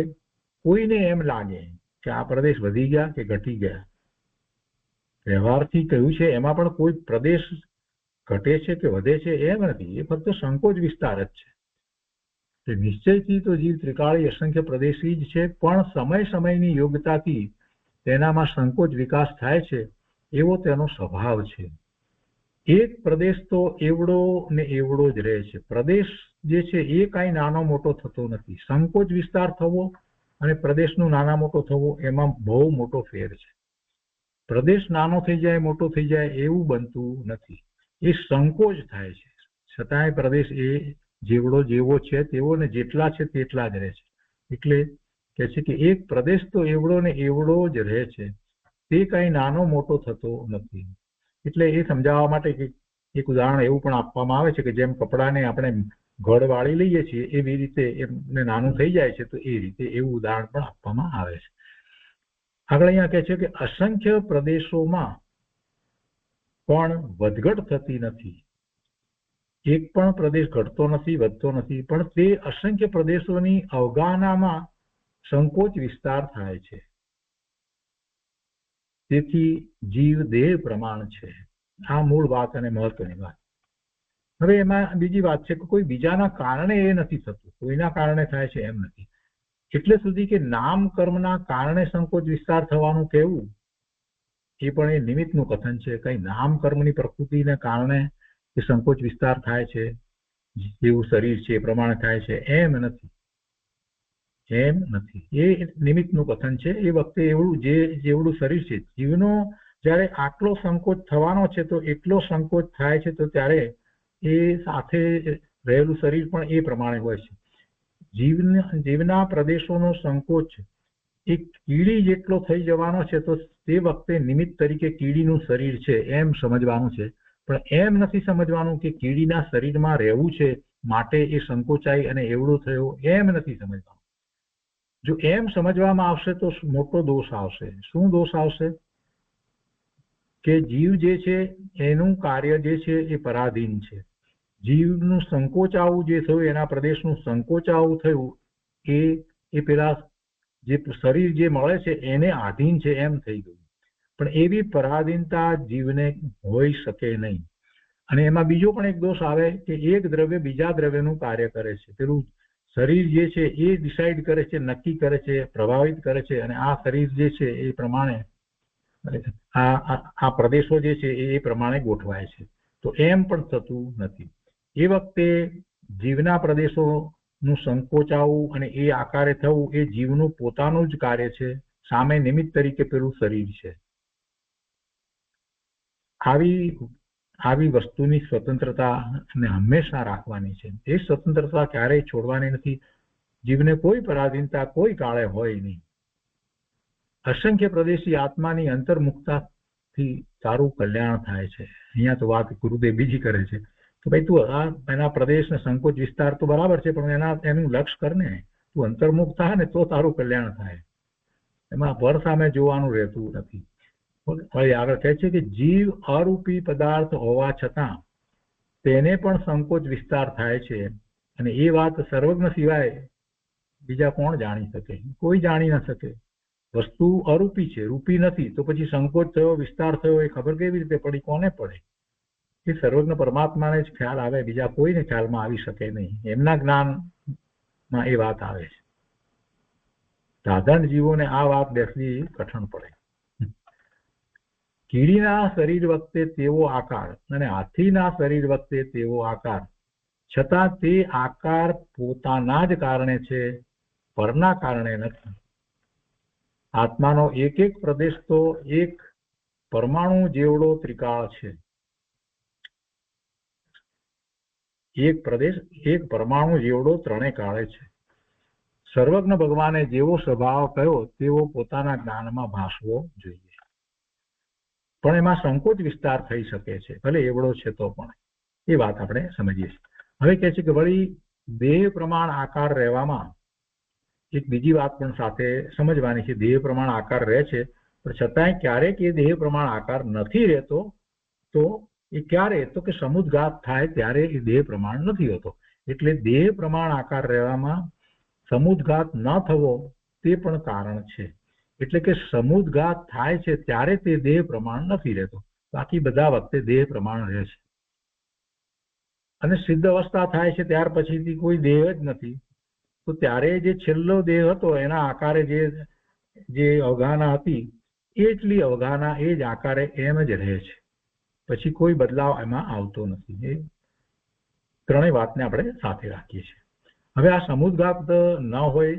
કોઈને એમ લાગે કે આ પ્રદેશ વધી ગયા કે ઘટી ગયા, વ્યવહારથી કહ્યું છે એમાં પણ કોઈ પ્રદેશ ઘટે છે કે વધે છે એમ નથી, એ ફક્ત સંકોચ વિસ્તાર જ છે. નિશ્ચયથી તો જીવ ત્રિકાળી અસંખ્ય પ્રદેશી જ છે, પણ સમય સમયની યોગ્યતાથી તેનામાં સંકોચ વિકાસ થાય છે એવો તેનો સ્વભાવ છે. એક પ્રદેશ તો એવડો ને એવડો જ રહે છે. પ્રદેશ જે છે એ કાંઈ નાનો મોટો થતો નથી. સંકોચ વિસ્તાર થવો અને પ્રદેશનું નાના મોટો થવો એમાં બહુ મોટો ફેર છે. પ્રદેશ નાનો થઈ જાય મોટો થઈ જાય એવું બનતું નથી, એ સંકોચ થાય છે. છતાંય પ્રદેશ એ જેવડો જેવો છે તેવો ને જેટલા છે તેટલા જ રહે છે. એટલે કે છે કે એક પ્રદેશ તો એવડો ને એવડો જ રહે છે, તે કાંઈ નાનો મોટો થતો નથી. એટલે એ સમજાવવા માટે એક ઉદાહરણ એવું પણ આપવામાં આવે છે કે જેમ કપડાને આપણે ઘડ વાળી લઈએ છીએ એવી રીતે એમને નાનું થઈ જાય છે, તો એ રીતે એવું ઉદાહરણ પણ આપવામાં આવે છે. આગળ અહીંયા કહે છે કે અસંખ્ય પ્રદેશોમાં પણ વધઘટ થતી નથી. એક પણ પ્રદેશ ઘટતો નથી, વધતો નથી, પણ તે અસંખ્ય પ્રદેશોની અવગાહનામાં સંકોચ વિસ્તાર થાય છે. તેથી જીવ દેહ પ્રમાણ છે. આ મૂળ વાત અને મહત્વની વાત. હવે એમાં બીજી વાત છે કે કોઈ બીજાના કારણે એ નથી થતું, કોઈના કારણે થાય છે એમ નથી. એટલે સુધી કે નામ કર્મના કારણે સંકોચ વિસ્તાર થવાનું કહેવું એ પણ એ નિમિત્તનું કથન છે. કઈ નામ કર્મની પ્રકૃતિને કારણે એ સંકોચ વિસ્તાર થાય છે, જેવું શરીર છે એ પ્રમાણે થાય છે એમ નથી. એમ નથી, એ નિમિત્તનું કથન છે. એ વખતે એવું જેવડું શરીર છે, જીવનો જ્યારે આટલો સંકોચ થવાનો છે તો એટલો સંકોચ થાય છે, તો ત્યારે એ સાથે રહેલું શરીર પણ એ પ્રમાણે હોય છે. જીવના પ્રદેશોનો સંકોચ એક કીડી જેટલો થઈ જવાનો છે, તો તે વખતે નિમિત્ત તરીકે કીડીનું શરીર છે એમ સમજવાનું છે. પણ એમ નથી સમજવાનું કે કીડીના શરીરમાં રહેવું છે માટે એ સંકોચાઈ અને એવડો થયો, એમ નથી સમજવાનું. જો એમ સમજવામાં આવશે તો મોટો દોષ આવશે. શું દોષ આવશે? કે જીવ જે છે એનું કાર્ય જે છે એ પરાધીન છે. જીવનું સંકોચાવું જે થયું, એના પ્રદેશનું સંકોચાવું થયું, એ પેલા જે શરીર જે મળે છે એને આધીન છે એમ થઈ ગયું. પણ એવી પરાધીનતા જીવને હોઈ શકે નહીં. અને એમાં બીજો પણ એક દોષ આવે કે એક દ્રવ્ય બીજા દ્રવ્યનું કાર્ય કરે છે. પેલું શરીર જે છે એ ડિસાઈડ કરે છે, નક્કી કરે છે, પ્રભાવિત કરે છે, અને આ શરીર જે છે એ પ્રમાણે આ પ્રદેશો જે છે એ પ્રમાણે ગોઠવાય છે. તો એમ પણ થતું નથી. એ વખતે જીવના પ્રદેશોનું સંકોચાવું અને એ આકારે થવું એ જીવનું પોતાનું જ કાર્ય છે. સામે નિમિત્ત તરીકે પેલું શરીર છે. આવી વસ્તુની સ્વતંત્રતા હંમેશા રાખવાની છે. એ સ્વતંત્રતા ક્યારેય છોડવાની નથી. જીવને કોઈ પરાધીનતા કોઈ કાળે હોય નહીં. અસંખ્ય પ્રદેશી આત્માની અંતર્મુખતાથી તારું કલ્યાણ થાય છે. અહીંયા તો વાત ગુરુદેવ બીજી કરે છે કે ભાઈ તું એના પ્રદેશ ને સંકોચ વિસ્તાર તો બરાબર છે, પણ એનું લક્ષ કર ને. તું અંતર્મુખ થાય ને તો તારું કલ્યાણ થાય. એમાં પર સામે જોવાનું રહેતું નથી. હવે આગળ કહે છે કે જીવ અરૂપી પદાર્થ હોવા છતાં તેને પણ સંકોચ વિસ્તાર થાય છે, અને એ વાત સર્વજ્ઞ સિવાય બીજા કોણ જાણી શકે? કોઈ જાણી ન શકે. વસ્તુ અરૂપી છે, રૂપી નથી, તો પછી સંકોચ થયો, વિસ્તાર થયો, એ ખબર કેવી રીતે પડી? કોને પડે? એ સર્વજ્ઞ પરમાત્માને જ ખ્યાલ આવે, બીજા કોઈને ખ્યાલમાં આવી શકે નહીં. એમના જ્ઞાનમાં એ વાત આવે છે. સાધારણ જીવોને આ વાત બેસવી કઠણ પડે. કીડીના શરીર વખતે તેવો આકાર અને હાથીના શરીર વખતે તેવો આકાર, છતાં તે આકાર પોતાના જ કારણે છે, પરના કારણે નથી. આત્માનો એક એક પ્રદેશ તો એક પરમાણુ જેવડો ત્રિકાળ છે. એક પ્રદેશ એક પરમાણુ જેવડો ત્રણે કાળે છે. સર્વજ્ઞ ભગવાને જેવો સ્વભાવ કયો તેવો પોતાના જ્ઞાનમાં ભાસવો જોઈએ. પણ એમાં સંકોચ વિસ્તાર થઈ શકે છે, ભલે એવડો છે તો પણ. એ વાત આપણે સમજીએ છીએ. હવે કહે છે કે વળી દેહ પ્રમાણ આકાર રહેવામાં એક બીજી વાત પણ સાથે સમજવાની છે. દેહ પ્રમાણ આકાર રહે છે, પણ છતાંય ક્યારેક એ દેહ પ્રમાણ આકાર નથી રહેતો. તો એ ક્યારે? તો કે સમુદ્ઘાત થાય ત્યારે એ દેહ પ્રમાણ નથી હોતો. એટલે દેહ પ્રમાણ આકાર રહેવામાં સમુદ્ઘાત ન થવો તે પણ કારણ છે. એટલે કે સમુદ્ઘાત થાય છે ત્યારે તે દેહ પ્રમાણ નથી રહેતો, બાકી બધા વખતે દેહ પ્રમાણ રહે છે. અને સિદ્ધ અવસ્થા થાય છે ત્યાર પછીથી કોઈ દેહ જ નથી, તો ત્યારે જે છેલ્લો દેહ હતો એના આકારે જે અવગાહના હતી એટલી અવગાહના એ જ આકારે એમ જ રહે છે, પછી કોઈ બદલાવ એમાં આવતો નથી. એ ત્રણેય વાતને આપણે સાથે રાખીએ છીએ. હવે આ સમુદ્ઘાત ન હોય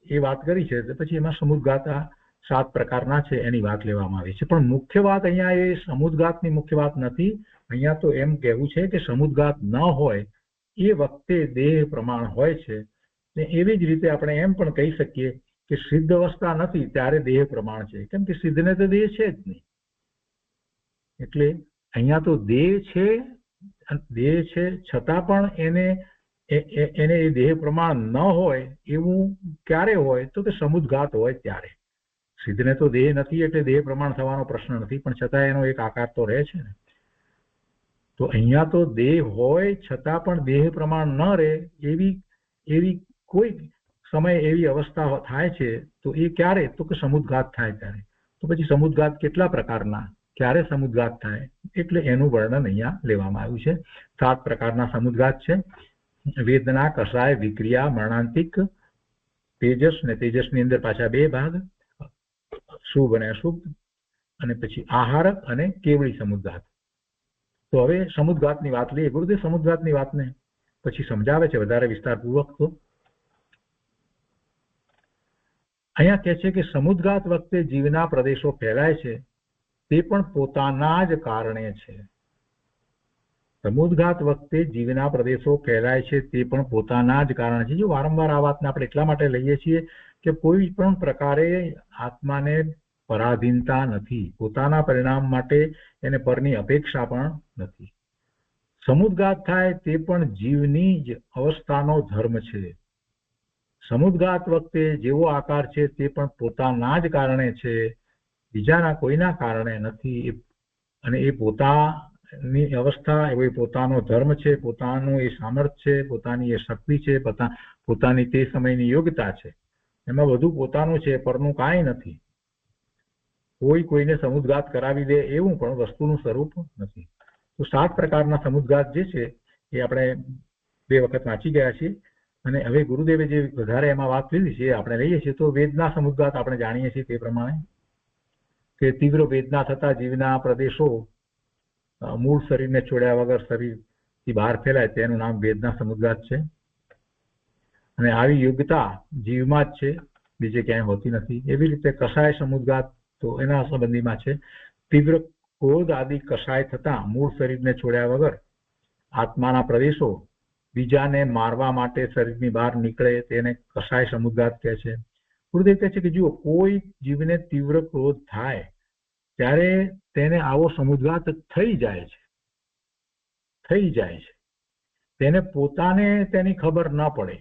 એ વાત કરી છે, પછી એમાં સમુદ્ઘાત આ 7 પ્રકારના છે એની વાત લેવામાં આવી છે. પણ મુખ્ય વાત અહીંયા એ સમુદ્ઘાતની મુખ્ય વાત નથી. અહીંયા તો એમ કહેવું છે કે સમુદ્ઘાત ન હોય એ વખતે દેહ પ્રમાણ હોય છે. ને એવી જ રીતે આપણે એમ પણ કહી શકીએ કે સિદ્ધ અવસ્થા નથી ત્યારે દેહ પ્રમાણ છે, કેમ કે સિદ્ધને તો દેહ છે જ નહીં. એટલે અહીંયા તો દેહ છે છતાં પણ એને એ દેહ પ્રમાણ ન હોય એવું ક્યારે હોય તો કે સમુદ્ઘાત હોય ત્યારે. સિદ્ધને તો દેહ નથી એટલે દેહ પ્રમાણ થવાનો પ્રશ્ન નથી, પણ છતાં એનો એક આકાર તો રહે છે ને. તો અહીંયા તો દેહ હોય છતાં પણ દેહ પ્રમાણ ન રહે એવી કોઈ સમય એવી અવસ્થા થાય છે, તો એ ક્યારે તો કે સમુદ્ઘાત થાય ત્યારે. તો પછી સમુદ્ઘાત કેટલા પ્રકારના, ક્યારે સમુદ્ઘાત થાય, એટલે એનું વર્ણન અહીંયા લેવામાં આવ્યું છે. 7 પ્રકારના સમુદ્ઘાત છે: વેદના, કષાય, વિક્રિયા, મરણાંતિક, તેજસ, ને તેજસની અંદર પાછા 2 ભાગ, શુભ અને અશુભ, અને પછી આહારક અને કેવળી સમુદ્ઘાત. તો હવે સમુદ્ઘાતની વાત લઈએ. ગુરુદેવ સમુદ્ઘાતની વાતને પછી સમજાવે છે વધારે વિસ્તારપૂર્વક. તો અહીંયા કહે છે કે સમુદ્ઘાત વખતે જીવના પ્રદેશો ફેલાય છે તે પણ પોતાના જ કારણે છે. સમુદ્ઘાત વખતે જીવના પ્રદેશો ફેલાય છે તે પણ પોતાના જ કારણે છે. જો વારંવાર આ વાતને આપણે એટલા માટે લઈએ છીએ કે કોઈ પણ પ્રકારે આત્માને પરાધીનતા નથી, પોતાના પરિણામ માટે એને પરની અપેક્ષા પણ નથી. સમુદ્ઘાત થાય તે પણ જીવની જ અવસ્થાનો ધર્મ છે. સમુદ્ઘાત વખતે જેવો આકાર છે તે પણ પોતાના જ કારણે છે, બીજાના કોઈના કારણે નથી. અને એ પોતાની અવસ્થા, એ પોતાનો ધર્મ છે, પોતાનું એ સામર્થ્ય છે, પોતાની એ શક્તિ છે, પોતાની તે સમયની યોગ્યતા છે. એમાં બધું પોતાનું છે, પરનું કાંઈ નથી. કોઈ કોઈને સમુદ્ઘાત કરાવી દે એવું પણ વસ્તુનું સ્વરૂપ નથી. તો 7 પ્રકારના સમુદ્ઘાત જે છે એ આપણે 2 વખત વાંચી ગયા છીએ. અને હવે ગુરુદેવે જે વધારે એમાં વાત લીધી છે આપણે લઈએ છીએ. તો વેદના સમુદ્ઘાત આપણે જાણીએ છીએ તે પ્રમાણે કે તીવ્ર વેદના થતા જીવના પ્રદેશો મૂળ શરીરને છોડ્યા વગર શરીરથી બહાર ફેલાય તેનું નામ વેદના સમુદ્ઘાત છે. અને આવી યોગ્યતા જીવમાં જ છે, બીજે ક્યાંય હોતી નથી. એવી રીતે કષાય સમુદ્ઘાત તો એના સંબંધીમાં છે. તીવ્ર ક્રોધ આદિ કષાય થતા મૂળ શરીરને છોડ્યા વગર આત્માના પ્રદેશો બીજાને મારવા માટે શરીરની બહાર નીકળે તેને કષાય સમુદ્ઘાત કહે છે. ગુરુદેવ કહે છે કે જુઓ, કોઈ જીવને તીવ્ર ક્રોધ થાય ત્યારે તેને આવો સમુદ્ઘાત થઈ જાય છે. તેને પોતાને તેની ખબર ન પડે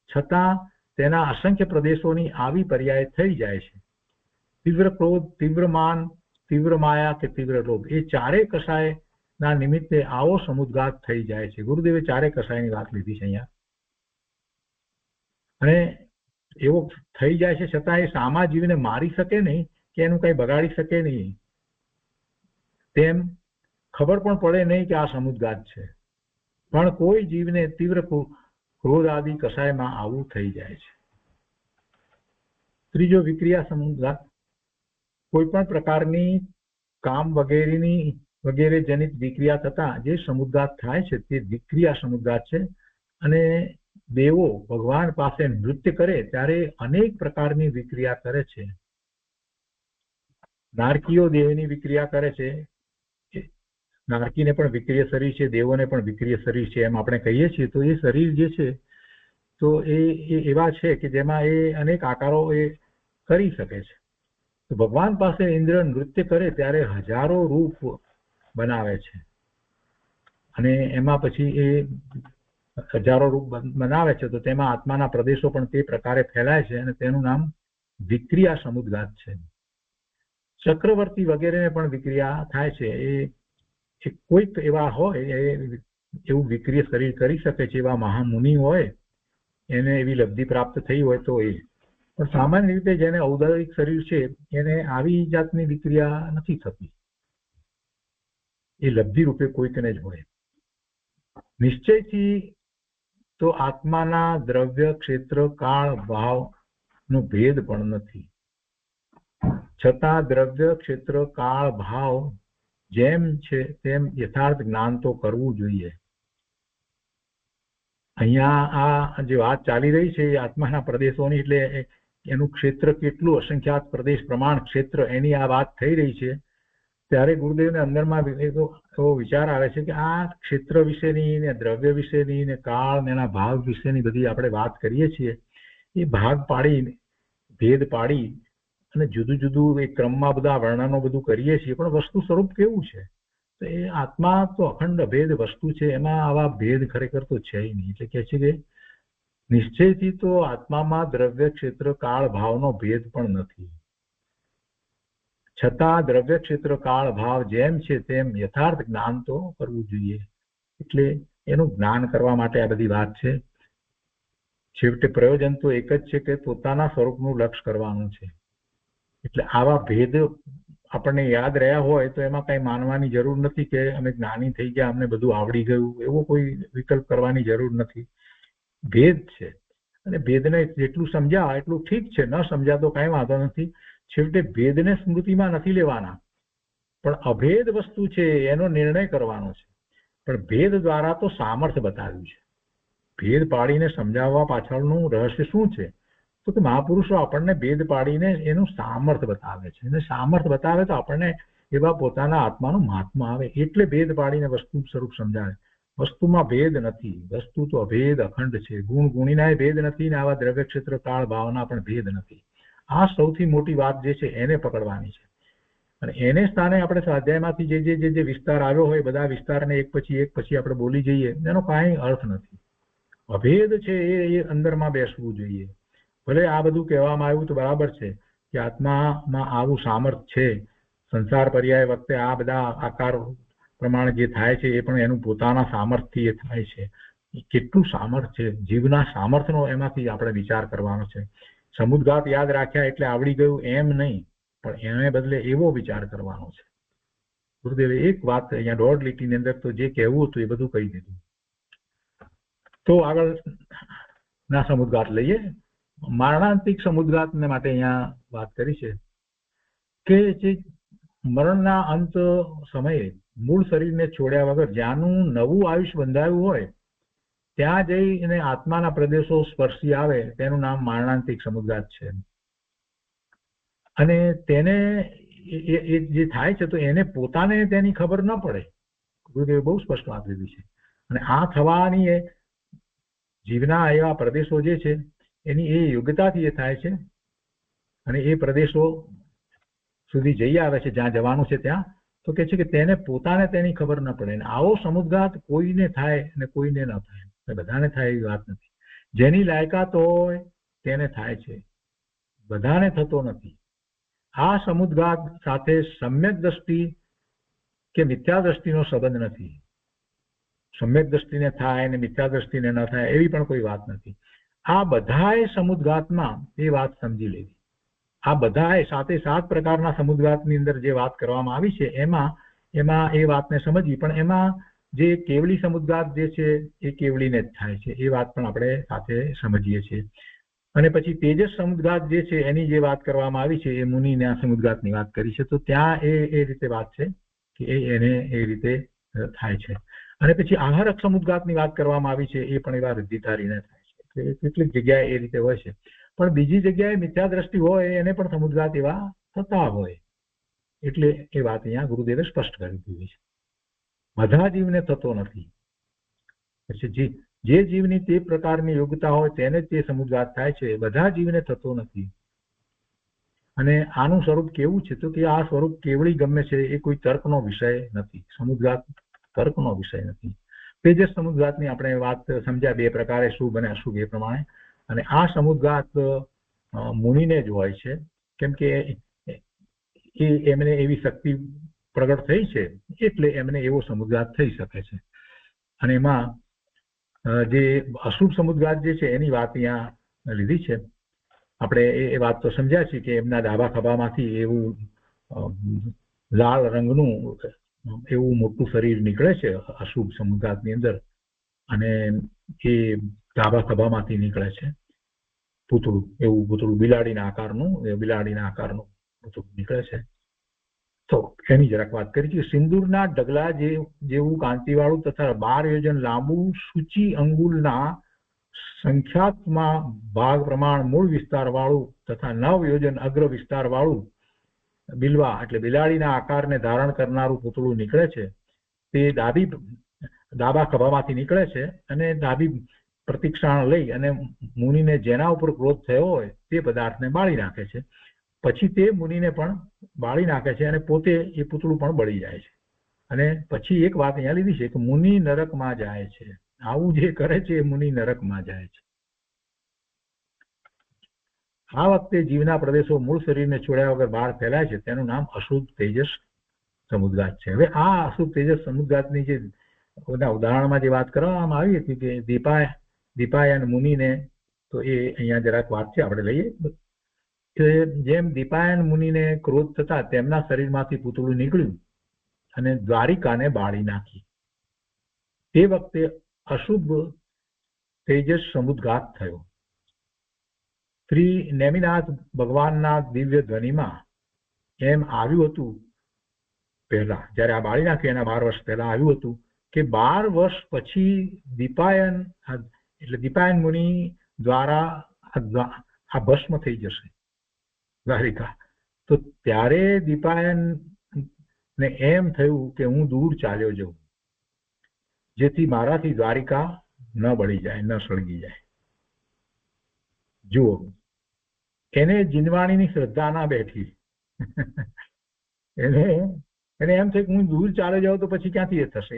છતાં તેના અસંખ્ય પ્રદેશોની આવી પર્યાય થઈ જાય છે. તીવ્ર ક્રોધ, તીવ્ર માન, તીવ્ર માયા કે તીવ્ર લોભ, એ ચારેય કષાય ના નિમિત્તે આવો સમુદ્ઘાત થઈ જાય છે. ગુરુદેવે 4 કષાયની વાત લીધી છે અહીંયા. અને એવો થઈ જાય છે છતાં એ સામા જીવને મારી શકે નહીં કે એનું કઈ બગાડી શકે નહીં, તેમ ખબર પણ પડે નહીં કે આ સમુદ્ઘાત છે. પણ કોઈ જીવને તીવ્ર ક્રોધ આદિ કષાયમાં આવું થઈ જાય છે. ત્રીજો વિક્રિયા સમુદ્ઘાત. કોઈ પણ પ્રકારની કામ વગેરે જનિત વિક્રિયા થતા જે સમુદ્ઘાત થાય છે તે વિક્રિયા સમુદ્ઘાત છે. અને દેવો ભગવાન પાસે નૃત્ય કરે ત્યારે અનેક પ્રકારની વિક્રિયા કરે છે. નારકીઓ દેવની વિક્રિયા કરે છે. નારકીને પણ વિક્રિય શરીર છે, દેવોને પણ વિક્રિય શરીર છે એમ આપણે કહીએ છીએ. તો એ શરીર જે છે તો એ એવા છે કે જેમાં એ અનેક આકારો એ કરી શકે છે. તો ભગવાન પાસે ઇન્દ્ર નૃત્ય કરે ત્યારે હજારો રૂપ બનાવે છે. અને એમાં પછી એ હજારો રૂપ બનાવે છે તો તેમાં આત્માના પ્રદેશો પણ તે પ્રકારે ફેલાય છે અને તેનું નામ વિક્રિયા સમુદ્ઘાત છે. ચક્રવર્તી વગેરેને પણ વિક્રિયા થાય છે. એ કોઈક એવા હોય એવું વિક્રિય શરીર કરી શકે છે, એવા મહામુનિ હોય, એને એવી લબ્ધિ પ્રાપ્ત થઈ હોય તો એ પણ સામાન્ય રીતે જેને ઔદારિક શરીર છે એને આવી જાતની વિક્રિયા નથી થતી. એ લબ્ધિ રૂપે કોઈકને જ હોય. નિશ્ચયથી તો આત્માના દ્રવ્ય ક્ષેત્ર કાળ ભાવ નો ભેદ પણ નથી, છતાં દ્રવ્ય ક્ષેત્ર કાળ ભાવ જેમ છે તેમ યથાર્થ જ્ઞાન તો કરવું જોઈએ. અહીંયા આ જે વાત ચાલી રહી છે એ આત્માના પ્રદેશોની, એટલે એનું ક્ષેત્ર કેટલું, અસંખ્યાત પ્રદેશ પ્રમાણ ક્ષેત્ર, એની આ વાત થઈ રહી છે. ત્યારે ગુરુદેવને અંદરમાં એવો વિચાર આવે છે કે આ ક્ષેત્ર વિશેની ને દ્રવ્ય વિશેની ને કાળ ને એના ભાવ વિશેની બધી આપણે વાત કરીએ છીએ, એ ભાગ પાડી ભેદ પાડી અને જુદું જુદું એ ક્રમમાં બધા વર્ણનો બધું કરીએ છીએ, પણ વસ્તુ સ્વરૂપ કેવું છે? તો એ આત્મા તો અખંડ અભેદ વસ્તુ છે, એમાં આવા ભેદ ખરેખર તો છે નહીં. એટલે કે છે કે નિશ્ચયથી તો આત્મામાં દ્રવ્ય ક્ષેત્ર કાળ ભાવનો ભેદ પણ નથી, છતાં દ્રવ્ય ક્ષેત્ર કાળ ભાવ જેમ છે તેમ યથાર્થ જ્ઞાન તો કરવું જોઈએ. એટલે એનું જ્ઞાન કરવા માટે આ બધી વાત છે. છેવટે પ્રયોજન તો એક જ છે કે પોતાના સ્વરૂપનું લક્ષ્ય કરવાનું છે. એટલે આવા ભેદ આપણને યાદ રહ્યા હોય તો એમાં કઈ માનવાની જરૂર નથી કે અમે જ્ઞાની થઈ ગયા, અમને બધું આવડી ગયું, એવો કોઈ વિકલ્પ કરવાની જરૂર નથી. ભેદ છે અને ભેદને જેટલું સમજ્યા એટલું ઠીક છે, ન સમજ્યા તો કઈ વાંધો નથી. છેવટે ભેદને સ્મૃતિમાં નથી લેવાના, પણ અભેદ વસ્તુ છે એનો નિર્ણય કરવાનો છે. પણ ભેદ દ્વારા તો સામર્થ્ય બતાવ્યું છે. ભેદ પાડીને સમજાવવા પાછળનું રહસ્ય શું છે? તો કે મહાપુરુષો આપણને ભેદ પાડીને એનું સામર્થ્ય બતાવે છે, અને સામર્થ્ય બતાવે તો આપણને એવા પોતાના આત્માનું મહાત્મા આવે, એટલે ભેદ પાડીને વસ્તુ સ્વરૂપ સમજાવે. વસ્તુમાં ભેદ નથી, વસ્તુ તો અભેદ અખંડ છે. ગુણ ગુણીનાય ભેદ નથી ને આવા દ્રવ્ય ક્ષેત્ર કાળ ભાવના પણ ભેદ નથી. આ સૌથી મોટી વાત જે છે એને પકડવાની છે. અને એને સ્થાને આપણે સ્વાધ્યાયમાંથી જે વિસ્તાર આવ્યો હોય, બધા વિસ્તારને એક પછી આપણે બોલી જઈએ, એનો કાંઈ અર્થ નથી. અભેદ છે એ અંદરમાં બેસવું જોઈએ. ભલે આ બધું કહેવામાં આવ્યું તો બરાબર છે કે આત્મામાં આવું સામર્થ્ય છે, સંસાર પર્યાય વખતે આ બધા આકાર પ્રમાણે જે થાય છે એ પણ એનું પોતાના સામર્થ્યથી એ થાય છે. કેટલું સામર્થ્ય છે, જીવના સામર્થ્યનો એમાંથી આપણે વિચાર કરવાનો છે. સમુદ્ઘાત યાદ રાખ્યા એટલે આવડી ગયું એમ નહીં, પણ એને બદલે એવો વિચાર કરવાનો છે. ગુરુદેવે એક વાત અહીંયા 1.5 લીટીની અંદર તો જે કહેવું હતું એ બધું કહી દીધું. તો આગળ ના સમુદ્ઘાત લઈએ. મરણાંતિક સમુદ્ઘાતને માટે અહીંયા વાત કરી છે કે જે મરણના અંત સમયે મૂળ શરીરને છોડ્યા વગર જ્યાંનું નવું આયુષ્ય બંધાયું હોય ત્યાં જઈને આત્માના પ્રદેશો સ્પર્શી આવે તેનું નામ મરણાંતિક સમુદ્ઘાત છે. અને તેને એ જે થાય છે તો એને પોતાને તેની ખબર ન પડે. ગુરુદેવે બહુ સ્પષ્ટ વાત લીધી છે. અને આ થવાની એ જીવના એવા પ્રદેશો જે છે એની એ યોગ્યતાથી એ થાય છે, અને એ પ્રદેશો સુધી જઈ આવે છે જ્યાં જવાનું છે ત્યાં. તો કે છે કે તેને પોતાને તેની ખબર ન પડે. આવો સમુદ્ઘાત કોઈને થાય અને કોઈને ન થાય, બધાને થાય એવી વાત નથી. જેની લાયકાત હોય તેને થાય છે, બધાને થતો નથી. આ સમુદ્ઘાત સાથે સમ્યક દ્રષ્ટિ કે મિથ્યા દ્રષ્ટિનો સંબંધ નથી. સમ્યક દ્રષ્ટિને થાય અને મિથ્યા દ્રષ્ટિને ન થાય એવી પણ કોઈ વાત નથી. આ બધાએ સમુદ્ઘાતમાં એ વાત સમજી લેવી. આ બધાએ 7 પ્રકારના સમુદ્ઘાતની અંદર જે વાત કરવામાં આવી છે એમાં એ વાતને સમજવી. પણ એમાં જે કેવલી સમુદ્ઘાત જે છે એ કેવલીને જ થાય છે, એ વાત પણ આપણે સાથે સમજીએ છીએ. અને પછી તેજસ સમુદ્ઘાત જે છે એની જે વાત કરવામાં આવી છે એ મુનિના સમુદ્ઘાતની વાત કરી છે. તો ત્યાં એ રીતે વાત છે કે એને એ રીતે થાય છે. અને પછી આહારક સમુદ્ઘાતની વાત કરવામાં આવી છે, એ પણ એવા રિદ્ધિધારીને થાય છે. કેટલીક જગ્યાએ એ રીતે હોય છે, પણ બીજી જગ્યાએ મિથ્યા દ્રષ્ટિ હોય એને પણ સમુદ્ઘાત એવા થતા હોય. એટલે એ વાત અહીંયા ગુરુદેવે સ્પષ્ટ કરી દીધી છે. બધા જીવને થતો નથી. પછી જે જીવની તે પ્રકારની યોગ્યતા હોય તેને જ તે સમુદ્ઘાત થાય છે, બધા જીવને થતો નથી. અને આનું સ્વરૂપ કેવું છે? તો કે આ સ્વરૂપ કેવળી ગમે છે, એ કોઈ તર્કનો વિષય નથી. સમુદ્ઘાત તર્કનો વિષય નથી. તેજસ સમુદ્ઘાતની આપણે વાત સમજ્યા 2 પ્રકારે, શુભ અને અશુભ એ પ્રમાણે. અને આ સમુદ્ઘાત મુનિને જ હોય છે, કેમ કે એમને એવી શક્તિ પ્રગટ થઈ છે એટલે એમને એવો સમુદ્ઘાત થઈ શકે છે. અને એમાં જે અશુભ સમુદ્ઘાત જે છે એની વાત અહીંયા લીધી છે. આપણે એ વાત તો સમજ્યા છીએ કે એમના ડાબા ખભામાંથી એવું લાલ રંગનું એવું મોટું શરીર નીકળે છે અશુભ સમુદ્રાતની અંદર, અને એ ડાબા ખભામાંથી નીકળે છે પૂતળું, એવું પૂતળું બિલાડીના આકારનું પૂતળું નીકળે છે. તો એની જરાક વાત કરી કે સિંદૂરના ડગલા જેવું કાંતિવાળું તથા 12 યોજન લાંબુ સૂચી અંગુલના સંખ્યાત્મક ભાગ પ્રમાણ મૂળ વિસ્તાર વાળું તથા 9 યોજન અગ્ર વિસ્તાર વાળું બિલવા એટલે બિલાડીના આકારને ધારણ કરનારું પૂતળું નીકળે છે. તે ડાબા ખભામાંથી નીકળે છે અને ડાબી પ્રતિક્ષાણ લઈ અને મુનિને જેના ઉપર ક્રોધ થયો હોય તે પદાર્થને બાળી નાખે છે. પછી તે મુનિને પણ બાળી નાખે છે અને પોતે એ પૂતળું પણ બળી જાય છે. અને પછી એક વાત અહીંયા લીધી છે કે મુનિ નરકમાં જાય છે. આવું જે કરે છે એ મુનિ નરકમાં જાય છે. આ વખતે જીવના પ્રદેશો મૂળ શરીરને છોડ્યા વગર બહાર ફેલાય છે, તેનું નામ અશુદ્ધ તેજસ સમુદ્ગાત છે. હવે આ અશુદ્ધ તેજસ સમુદ્ગાતની જે ઉદાહરણમાં જે વાત કરવામાં આવી હતી કે દીપાયન મુનિને, તો એ અહીંયા જરાક વાત છે આપણે લઈએ કે જેમ દીપાયન મુનિને ક્રોધ થતા તેમના શરીરમાંથી પૂતળું નીકળ્યું અને દ્વારિકાને બાળી નાખી. તે વખતે અશુભ તેજસ સમુદ્ગાત થયો. શ્રી નેમિનાથ ભગવાનના દિવ્ય ધ્વનિમાં એમ આવ્યું હતું પહેલા, જયારે આ બાળી નાખ્યું એના 12 વર્ષ પહેલા આવ્યું હતું કે 12 વર્ષ પછી દીપાયન મુનિ દ્વારા આ ભસ્મ થઈ જશે દ્વારિકા. તો ત્યારે દીપાયન ને એમ થયું કે હું દૂર ચાલ્યો જાઉં, જેથી મારાથી દ્વારિકા ન બળી જાય, ન સળગી જાય. જુઓ, એને જીનવાણીની શ્રદ્ધા ના બેઠી. એને એમ છે કે હું દૂર ચાલ્યો જાઉં તો પછી ક્યાંથી એ થશે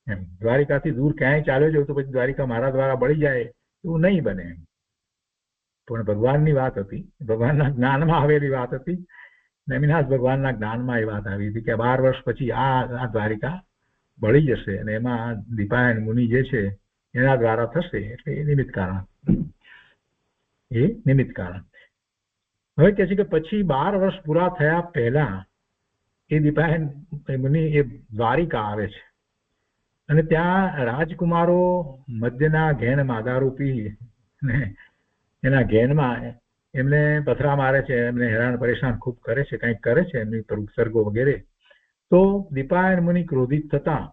એમ, દ્વારિકાથી દૂર ક્યાંય ચાલ્યો જાઉં તો પછી દ્વારિકા મારા દ્વારા બળી જાય એવું નહીં બને એમ. પણ ભગવાનની વાત હતી, ભગવાનના જ્ઞાનમાં આવેલી વાત હતી. નેમિનાથ ભગવાનના જ્ઞાનમાં એ વાત આવી હતી કે 12 વર્ષ પછી આ દ્વારિકા બળી જશે અને એમાં દીપાયન મુનિ જે છે એના દ્વારા થશે. એટલે એ નિમિત્ત કારણ. હવે કે છે કે પછી 12 વર્ષ પૂરા થયા પહેલા એ દીપાયન મુનિ એ દ્વારિકા આવે છે અને ત્યાં રાજકુમારો મધ્યના ઘેનમાં દારૂ પી ને એના ઘેનમાં એમને પથરા મારે છે, એમને હેરાન પરેશાન ખૂબ કરે છે, કંઈક કરે છે એમની પર ઉપસર્ગો વગેરે. તો દીપાયન મુનિ ક્રોધિત થતા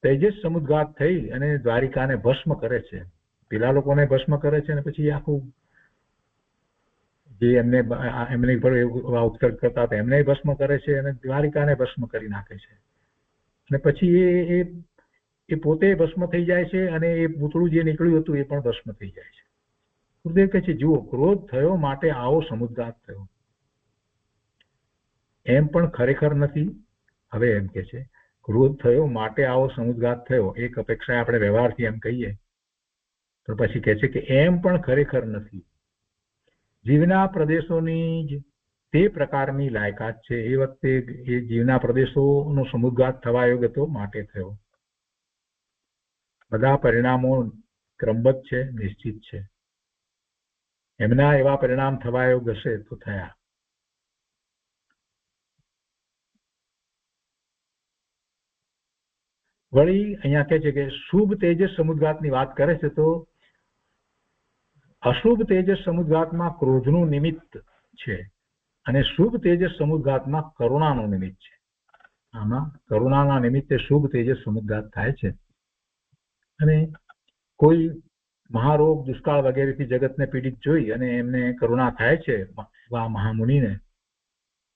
તેજસ સમુદ્ગાત થઈ અને દ્વારિકાને ભસ્મ કરે છે. પેલા લોકોને ભસ્મ કરે છે અને પછી આખું જે એમની પર ઉપસર્ગ કરતા હતા એમને ભસ્મ કરે છે અને દ્વારિકાને ભસ્મ કરી નાખે છે. અને પછી એ પોતે ભસ્મ થઈ જાય છે અને એ પૂતળું જે નીકળ્યું હતું એ પણ ભસ્મ થઈ જાય છે. ગુરુદેવ કહે છે, જુઓ, ક્રોધ થયો માટે આવો સમુદ્ગાત થયો, એમ પણ ખરેખર નથી. હવે એમ કે છે ક્રોધ થયો માટે આવો સમુદ્ગાત થયો, એક અપેક્ષા આપણે વ્યવહારથી એમ કહીએ તો પછી કહે છે કે એમ પણ ખરેખર નથી. જીવના પ્રદેશોની જ તે પ્રકારની લાયકાત છે. એ વખતે એ જીવના પ્રદેશોનો સમુદ્ગાત થવા યોગ્ય હતો માટે થયો. બધા પરિણામો ક્રમબદ્ધ છે, નિશ્ચિત છે. એમના એવા પરિણામ થવા યોગ્ય હશે તો થયા. વળી અહીંયા કહે છે કે શુભ તેજસ સમુદ્ગાતની વાત કરે છે તો અશુભ તેજસ સમુદ્ગાતમાં ક્રોધનું નિમિત્ત છે અને શુભ તેજસ સમુદ્ગાતમાં કરુણાનું નિમિત્ત છે. આમાં કરુણાના નિમિત્તે શુભ તેજસ સમુદ્ગાત થાય છે. અને કોઈ મહારોગ દુષ્કાળ વગેરેથી જગતને પીડિત જોઈ અને એમને કરુણા થાય છે એવા મહામુનિને,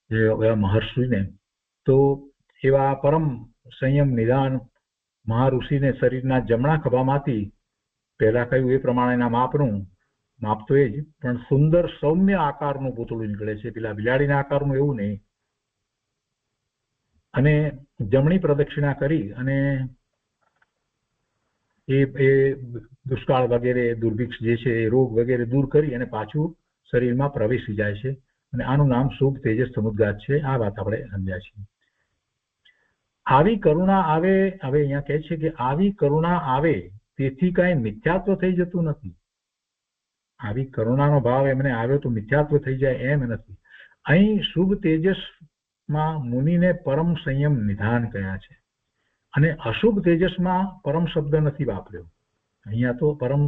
એવા મહર્ષિને, તો એવા પરમ સંયમ નિદાન મહાઋષિને શરીરના જમણા ખભામાંથી પહેલા કહ્યું એ પ્રમાણેના માપ તો એ જ, પણ સુંદર સૌમ્ય આકારનું પૂતળું નીકળે છે, પેલા બિલાડીના આકારનું એવું નહીં. અને જમણી પ્રદક્ષિણા કરી અને એ દુષ્કાળ વગેરે દુર્ભિક્ષ જે છે એ રોગ વગેરે દૂર કરી અને પાછું શરીરમાં પ્રવેશી જાય છે. અને આનું નામ શુભ તેજસ સમુદ્ગાત છે. આ વાત આપણે સમજ્યા છીએ. આવી કરુણા આવે, હવે અહીંયા કહે છે કે આવી કરુણા આવે તેથી કઈ મિથ્યાત્વ થઈ જતું નથી. આવી કરુણાનો ભાવ એમને આવ્યો તો મિથ્યાત્વ થઈ જાય એમ નથી. અહીં શુભ તેજસમાં મુનિને પરમ સંયમ નિધાન કયા છે, અને અશુભ તેજસમાં પરમ શબ્દ નથી વાપર્યો. અહીંયા તો પરમ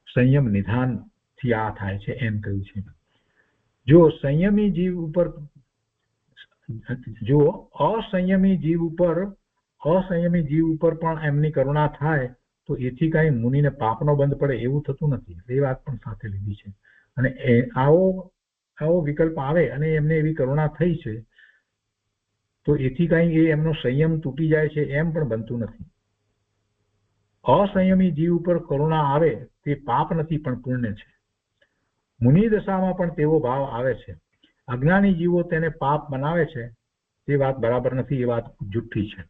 સંયમ નિધાન થી આ થાય છે એમ કહ્યું છે. જો સંયમી જીવ ઉપર અસંયમી જીવ ઉપર પણ એમની કરુણા થાય તો એથી કઈ મુનિને પાપનો બંધ પડે એવું થતું નથી. એ વાત પણ સાથે લીધી છે. અને આવો વિકલ્પ આવે અને એમને એવી કરુણા થઈ છે તો એથી કઈ એમનો સંયમ તૂટી જાય છે એમ પણ બનતું નથી. અસંયમી જીવ ઉપર કરુણા આવે તે પાપ નથી પણ પુણ્ય છે. મુનિ દશામાં પણ તેવો ભાવ આવે છે. અજ્ઞાની જીવો તેને પાપ બનાવે છે તે વાત બરાબર નથી, એ વાત જુઠ્ઠી છે.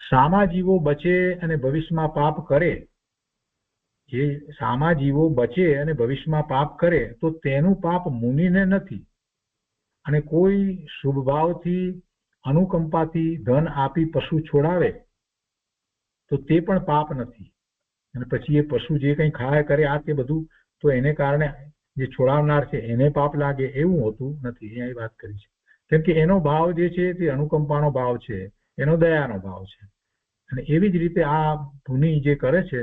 સામા જીવો બચે અને ભવિષ્યમાં પાપ કરે, જે સામા જીવો બચે અને ભવિષ્યમાં પાપ કરે તો તેનું પાપ મુનિને નથી. અને કોઈ શુભ ભાવથી અનુકંપાથી ધન આપી પશુ છોડાવે તો તે પણ પાપ નથી. અને પછી એ પશુ જે કંઈ ખાયા કરે આ તે બધું તો એને કારણે જે છોડાવનાર છે એને પાપ લાગે એવું હોતું નથી. અહીંયા એ વાત કરી છે. કેમ કે એનો ભાવ જે છે તે અનુકંપાનો ભાવ છે, એનો દયાનો ભાવ છે. અને એવી જ રીતે આ પુનિ જે કરે છે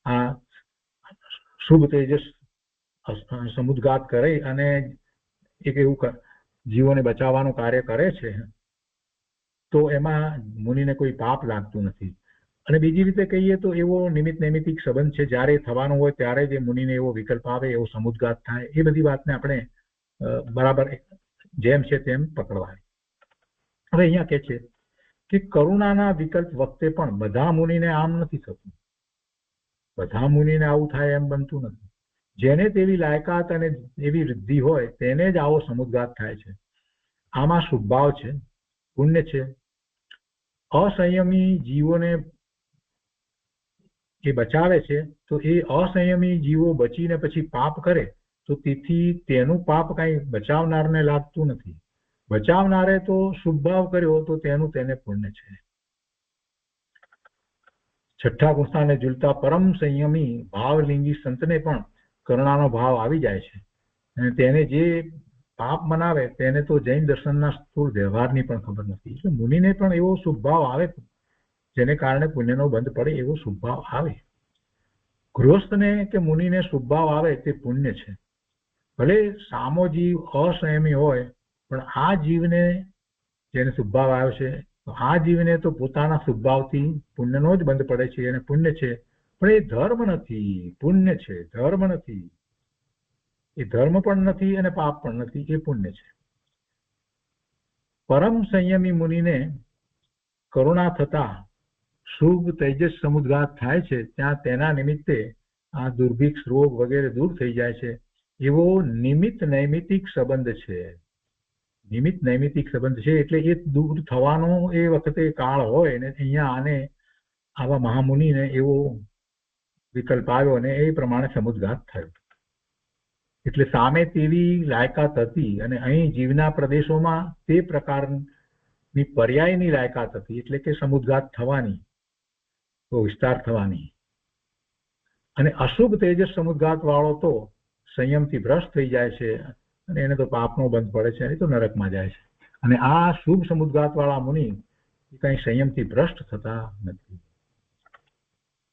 આ શુભ તેજસ સમુદ્ઘાત કરે અને એક એવું જીવોને બચાવવાનું કાર્ય કરે છે તો એમાં મુનિને કોઈ પાપ લાગતું નથી. અને બીજી રીતે કહીએ તો એવો નિમિત્ત નૈમિતિક સંબંધ છે, જ્યારે થવાનો હોય ત્યારે જે મુનિને એવો વિકલ્પ આવે, એવો સમુદ્ઘાત થાય, એ બધી વાતને આપણે બરાબર જેમ છે તેમ પકડવાની. હવે અહીંયા કે છે કે કરુણાના વિકલ્પ વખતે પણ બધા મુનિને આમ નથી થતું. બધા મુનિને આવું થાય એમ બનતું નથી. જેને તેવી લાયકાત અને એવી વૃદ્ધિ હોય તેને જ આવો સમુદ્ઘાત થાય છે. આમાં શુભભાવ છે, પુણ્ય છે. અસંયમી જીવોને એ બચાવે છે તો એ અસંયમી જીવો બચીને પછી પાપ કરે તો તેથી તેનું પાપ કઈ બચાવનારને લાગતું નથી. બચાવનારે તો શુભભાવ કર્યો તો તેનું તેને પુણ્ય છે. છઠ્ઠા ગુસ્સાને ઝૂલતા પરમ સંયમી ભાવલિંગી સંતને પણ કરુણાનો ભાવ આવી જાય છે. અને તેને જે પાપ મનાવે તેને તો જૈન દર્શનના સ્થૂળ વ્યવહારની પણ ખબર નથી. એટલે મુનિને પણ એવો શુભભાવ આવે જેને કારણે પુણ્યનો બંધ પડે એવો શુભભાવ આવે. ગૃહસ્થને કે મુનિને શુભભાવ આવે તે પુણ્ય છે. ભલે સામો જીવ અસંયમી હોય પણ આ જીવને જેને શુભભાવ આવ્યો છે આ જીવને તો પોતાના શુભભાવથી પુણ્યનો જ બંધ પડે છે અને પુણ્ય છે. પણ એ ધર્મ નથી, પુણ્ય છે. ધર્મ નથી, એ ધર્મ પણ નથી અને પાપ પણ નથી, એ પુણ્ય છે. પરમ સંયમી મુનિને કરુણા થતા શુભ તેજસ સમુદ્ઘાત થાય છે ત્યાં તેના નિમિત્તે આ દુર્ભિક્ષ રોગ વગેરે દૂર થઈ જાય છે. એવો નિમિત્ત નૈમિતિક સંબંધ છે. નિમિત્ત નૈમિતિક સંબંધ છે એટલે એ દૂર થવાનો એ વખતે કાળ હોય ને અહીંયા આને આવા મહામુનિને એવો વિકલ્પ આવ્યો અને એ પ્રમાણે સમુદ્ઘાત થયો. એટલે સામે તેવી લાયકાત હતી અને અહીં જીવના પ્રદેશોમાં તે પ્રકારની પર્યાયની લાયકાત હતી, એટલે કે સમુદ્ઘાત થવાની, તો વિસ્તાર થવાની. અને અશુભ તેજસ સમુદ્ઘાત વાળો તો સંયમથી ભ્રષ્ટ થઈ જાય છે અને એને તો પાપનો બંધ પડે છે અને તો નરકમાં જાય છે. અને આ શુભ સમુદ્ઘાત વાળા મુનિ કઈ સંયમથી ભ્રષ્ટ થતા નથી.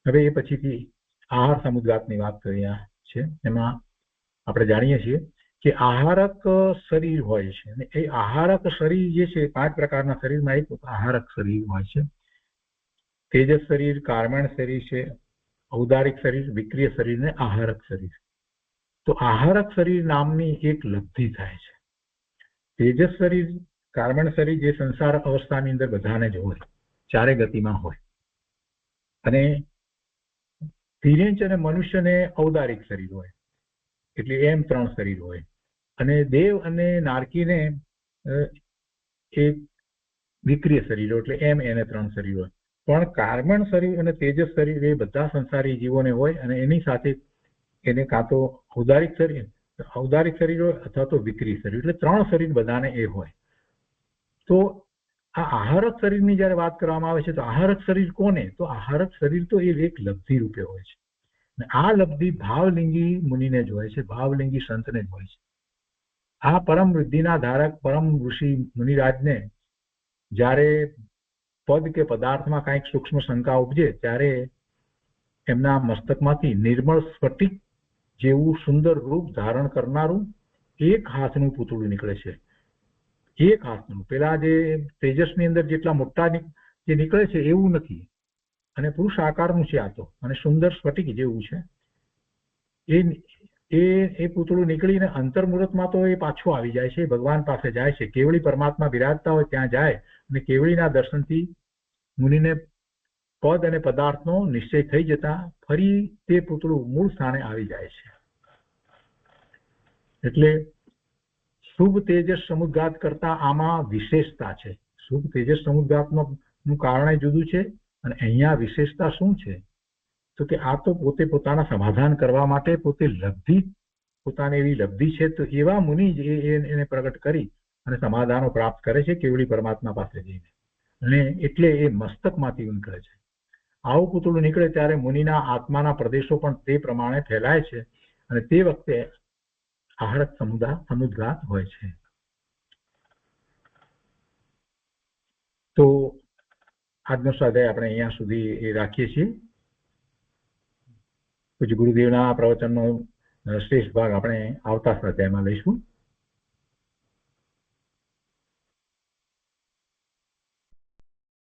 હવે એ પછીથી આહાર સમુદ્ઘાતની વાત કરી છે. એમાં આપણે જાણીએ છીએ કે આહારક શરીર હોય છે અને એ આહારક શરીર જે છે 5 પ્રકારના શરીરમાં એક આહારક શરીર હોય છે. તેજસ શરીર, કાર્મણ શરીર છે, ઔદારિક શરીર, વિક્રિય શરીર ને આહારક શરીર. તો આહારક શરીર નામની એક લબ્ધિ થાય છે. તેજસ શરીર, કાર્મણ શરીર જે સંસાર અવસ્થાની અંદર બધાને જ હોય, ચારે ગતિમાં હોય. અને તિર્યંચ અને મનુષ્યને ઔદારિક શરીર હોય, એટલે એમ 3 શરીર હોય. અને દેવ અને નારકીને એક વિક્રિય શરીર હોય, એટલે એમ એને 3 શરીર હોય. પણ કાર્મણ શરીર અને તેજસ શરીર એ બધા સંસારી જીવોને હોય અને એની સાથે એને કાં તો ઔદારિક શરીર હોય અથવા તો વિક્રિય શરીર, એટલે 3 શરીર બધાને એ હોય. તો આ આહારક શરીરની જયારે વાત કરવામાં આવે છે તો આહારક શરીર કોને? તો આહારક શરીર તો એ એક લબ્ધિ રૂપે હોય છે. અને આ લબ્ધિ ભાવલિંગી મુનિને જ હોય છે, ભાવલિંગી સંતને જ હોય છે. આ પરમ વૃદ્ધિના ધારક પરમ ઋષિ મુનિરાજને જ્યારે પદ કે પદાર્થમાં કાંઈક સૂક્ષ્મ શંકા ઉપજે ત્યારે એમના મસ્તકમાંથી નિર્મળ સ્ફટિક જેવું સુંદર રૂપ ધારણ કરનારું એક હાથનું પૂતળું નીકળે છે. એક હાથનું, પેલા જે તેજસની અંદર જેટલા મોટા જે નીકળે છે એવું નથી, અને પુરુષ આકારનું છે આ તો, અને સુંદર સ્ફટિક જેવું છે. એ પૂતળું નીકળીને અંતર્મુહૂર્તમાં તો એ પાછું આવી જાય છે, ભગવાન પાસે જાય છે. કેવળી પરમાત્મા બિરાજતા હોય ત્યાં જાય અને કેવળીના દર્શનથી મુનિને પદ અને પદાર્થનો નિશ્ચય થઈ જતા ફરી તે પૂતળું મૂળ સ્થાને આવી જાય છે. એટલે શુભ તેજસ સમુદ્ઘાત કરતા આમાં વિશેષતા છે. શુભ તેજસ સમુદ્ઘાતનું કારણ જુદું છે, અને અહીંયા વિશેષતા શું છે તો કે આ તો પોતે પોતાના સમાધાન કરવા માટે પોતે લબ્ધિ, પોતાની એવી લબ્ધિ છે, તો એવા મુનિ જ એને પ્રગટ કરી અને સમાધાનો પ્રાપ્ત કરે છે કેવળી પરમાત્મા પાસે જઈને, અને એટલે એ મસ્તકમાંથી નીકળે છે. આવું પૂતળું નીકળે ત્યારે મુનિના આત્માના પ્રદેશો પણ તે પ્રમાણે ફેલાય છે, અને તે વખતે આહરત સમુદ્ઘાત હોય છે. તો આજનો સ્વાધ્યાય આપણે અહીંયા સુધી રાખીએ છીએ. પછી ગુરુદેવના પ્રવચનનો શ્રેષ્ઠ ભાગ આપણે આવતા સ્વાધ્યાયમાં લઈશું.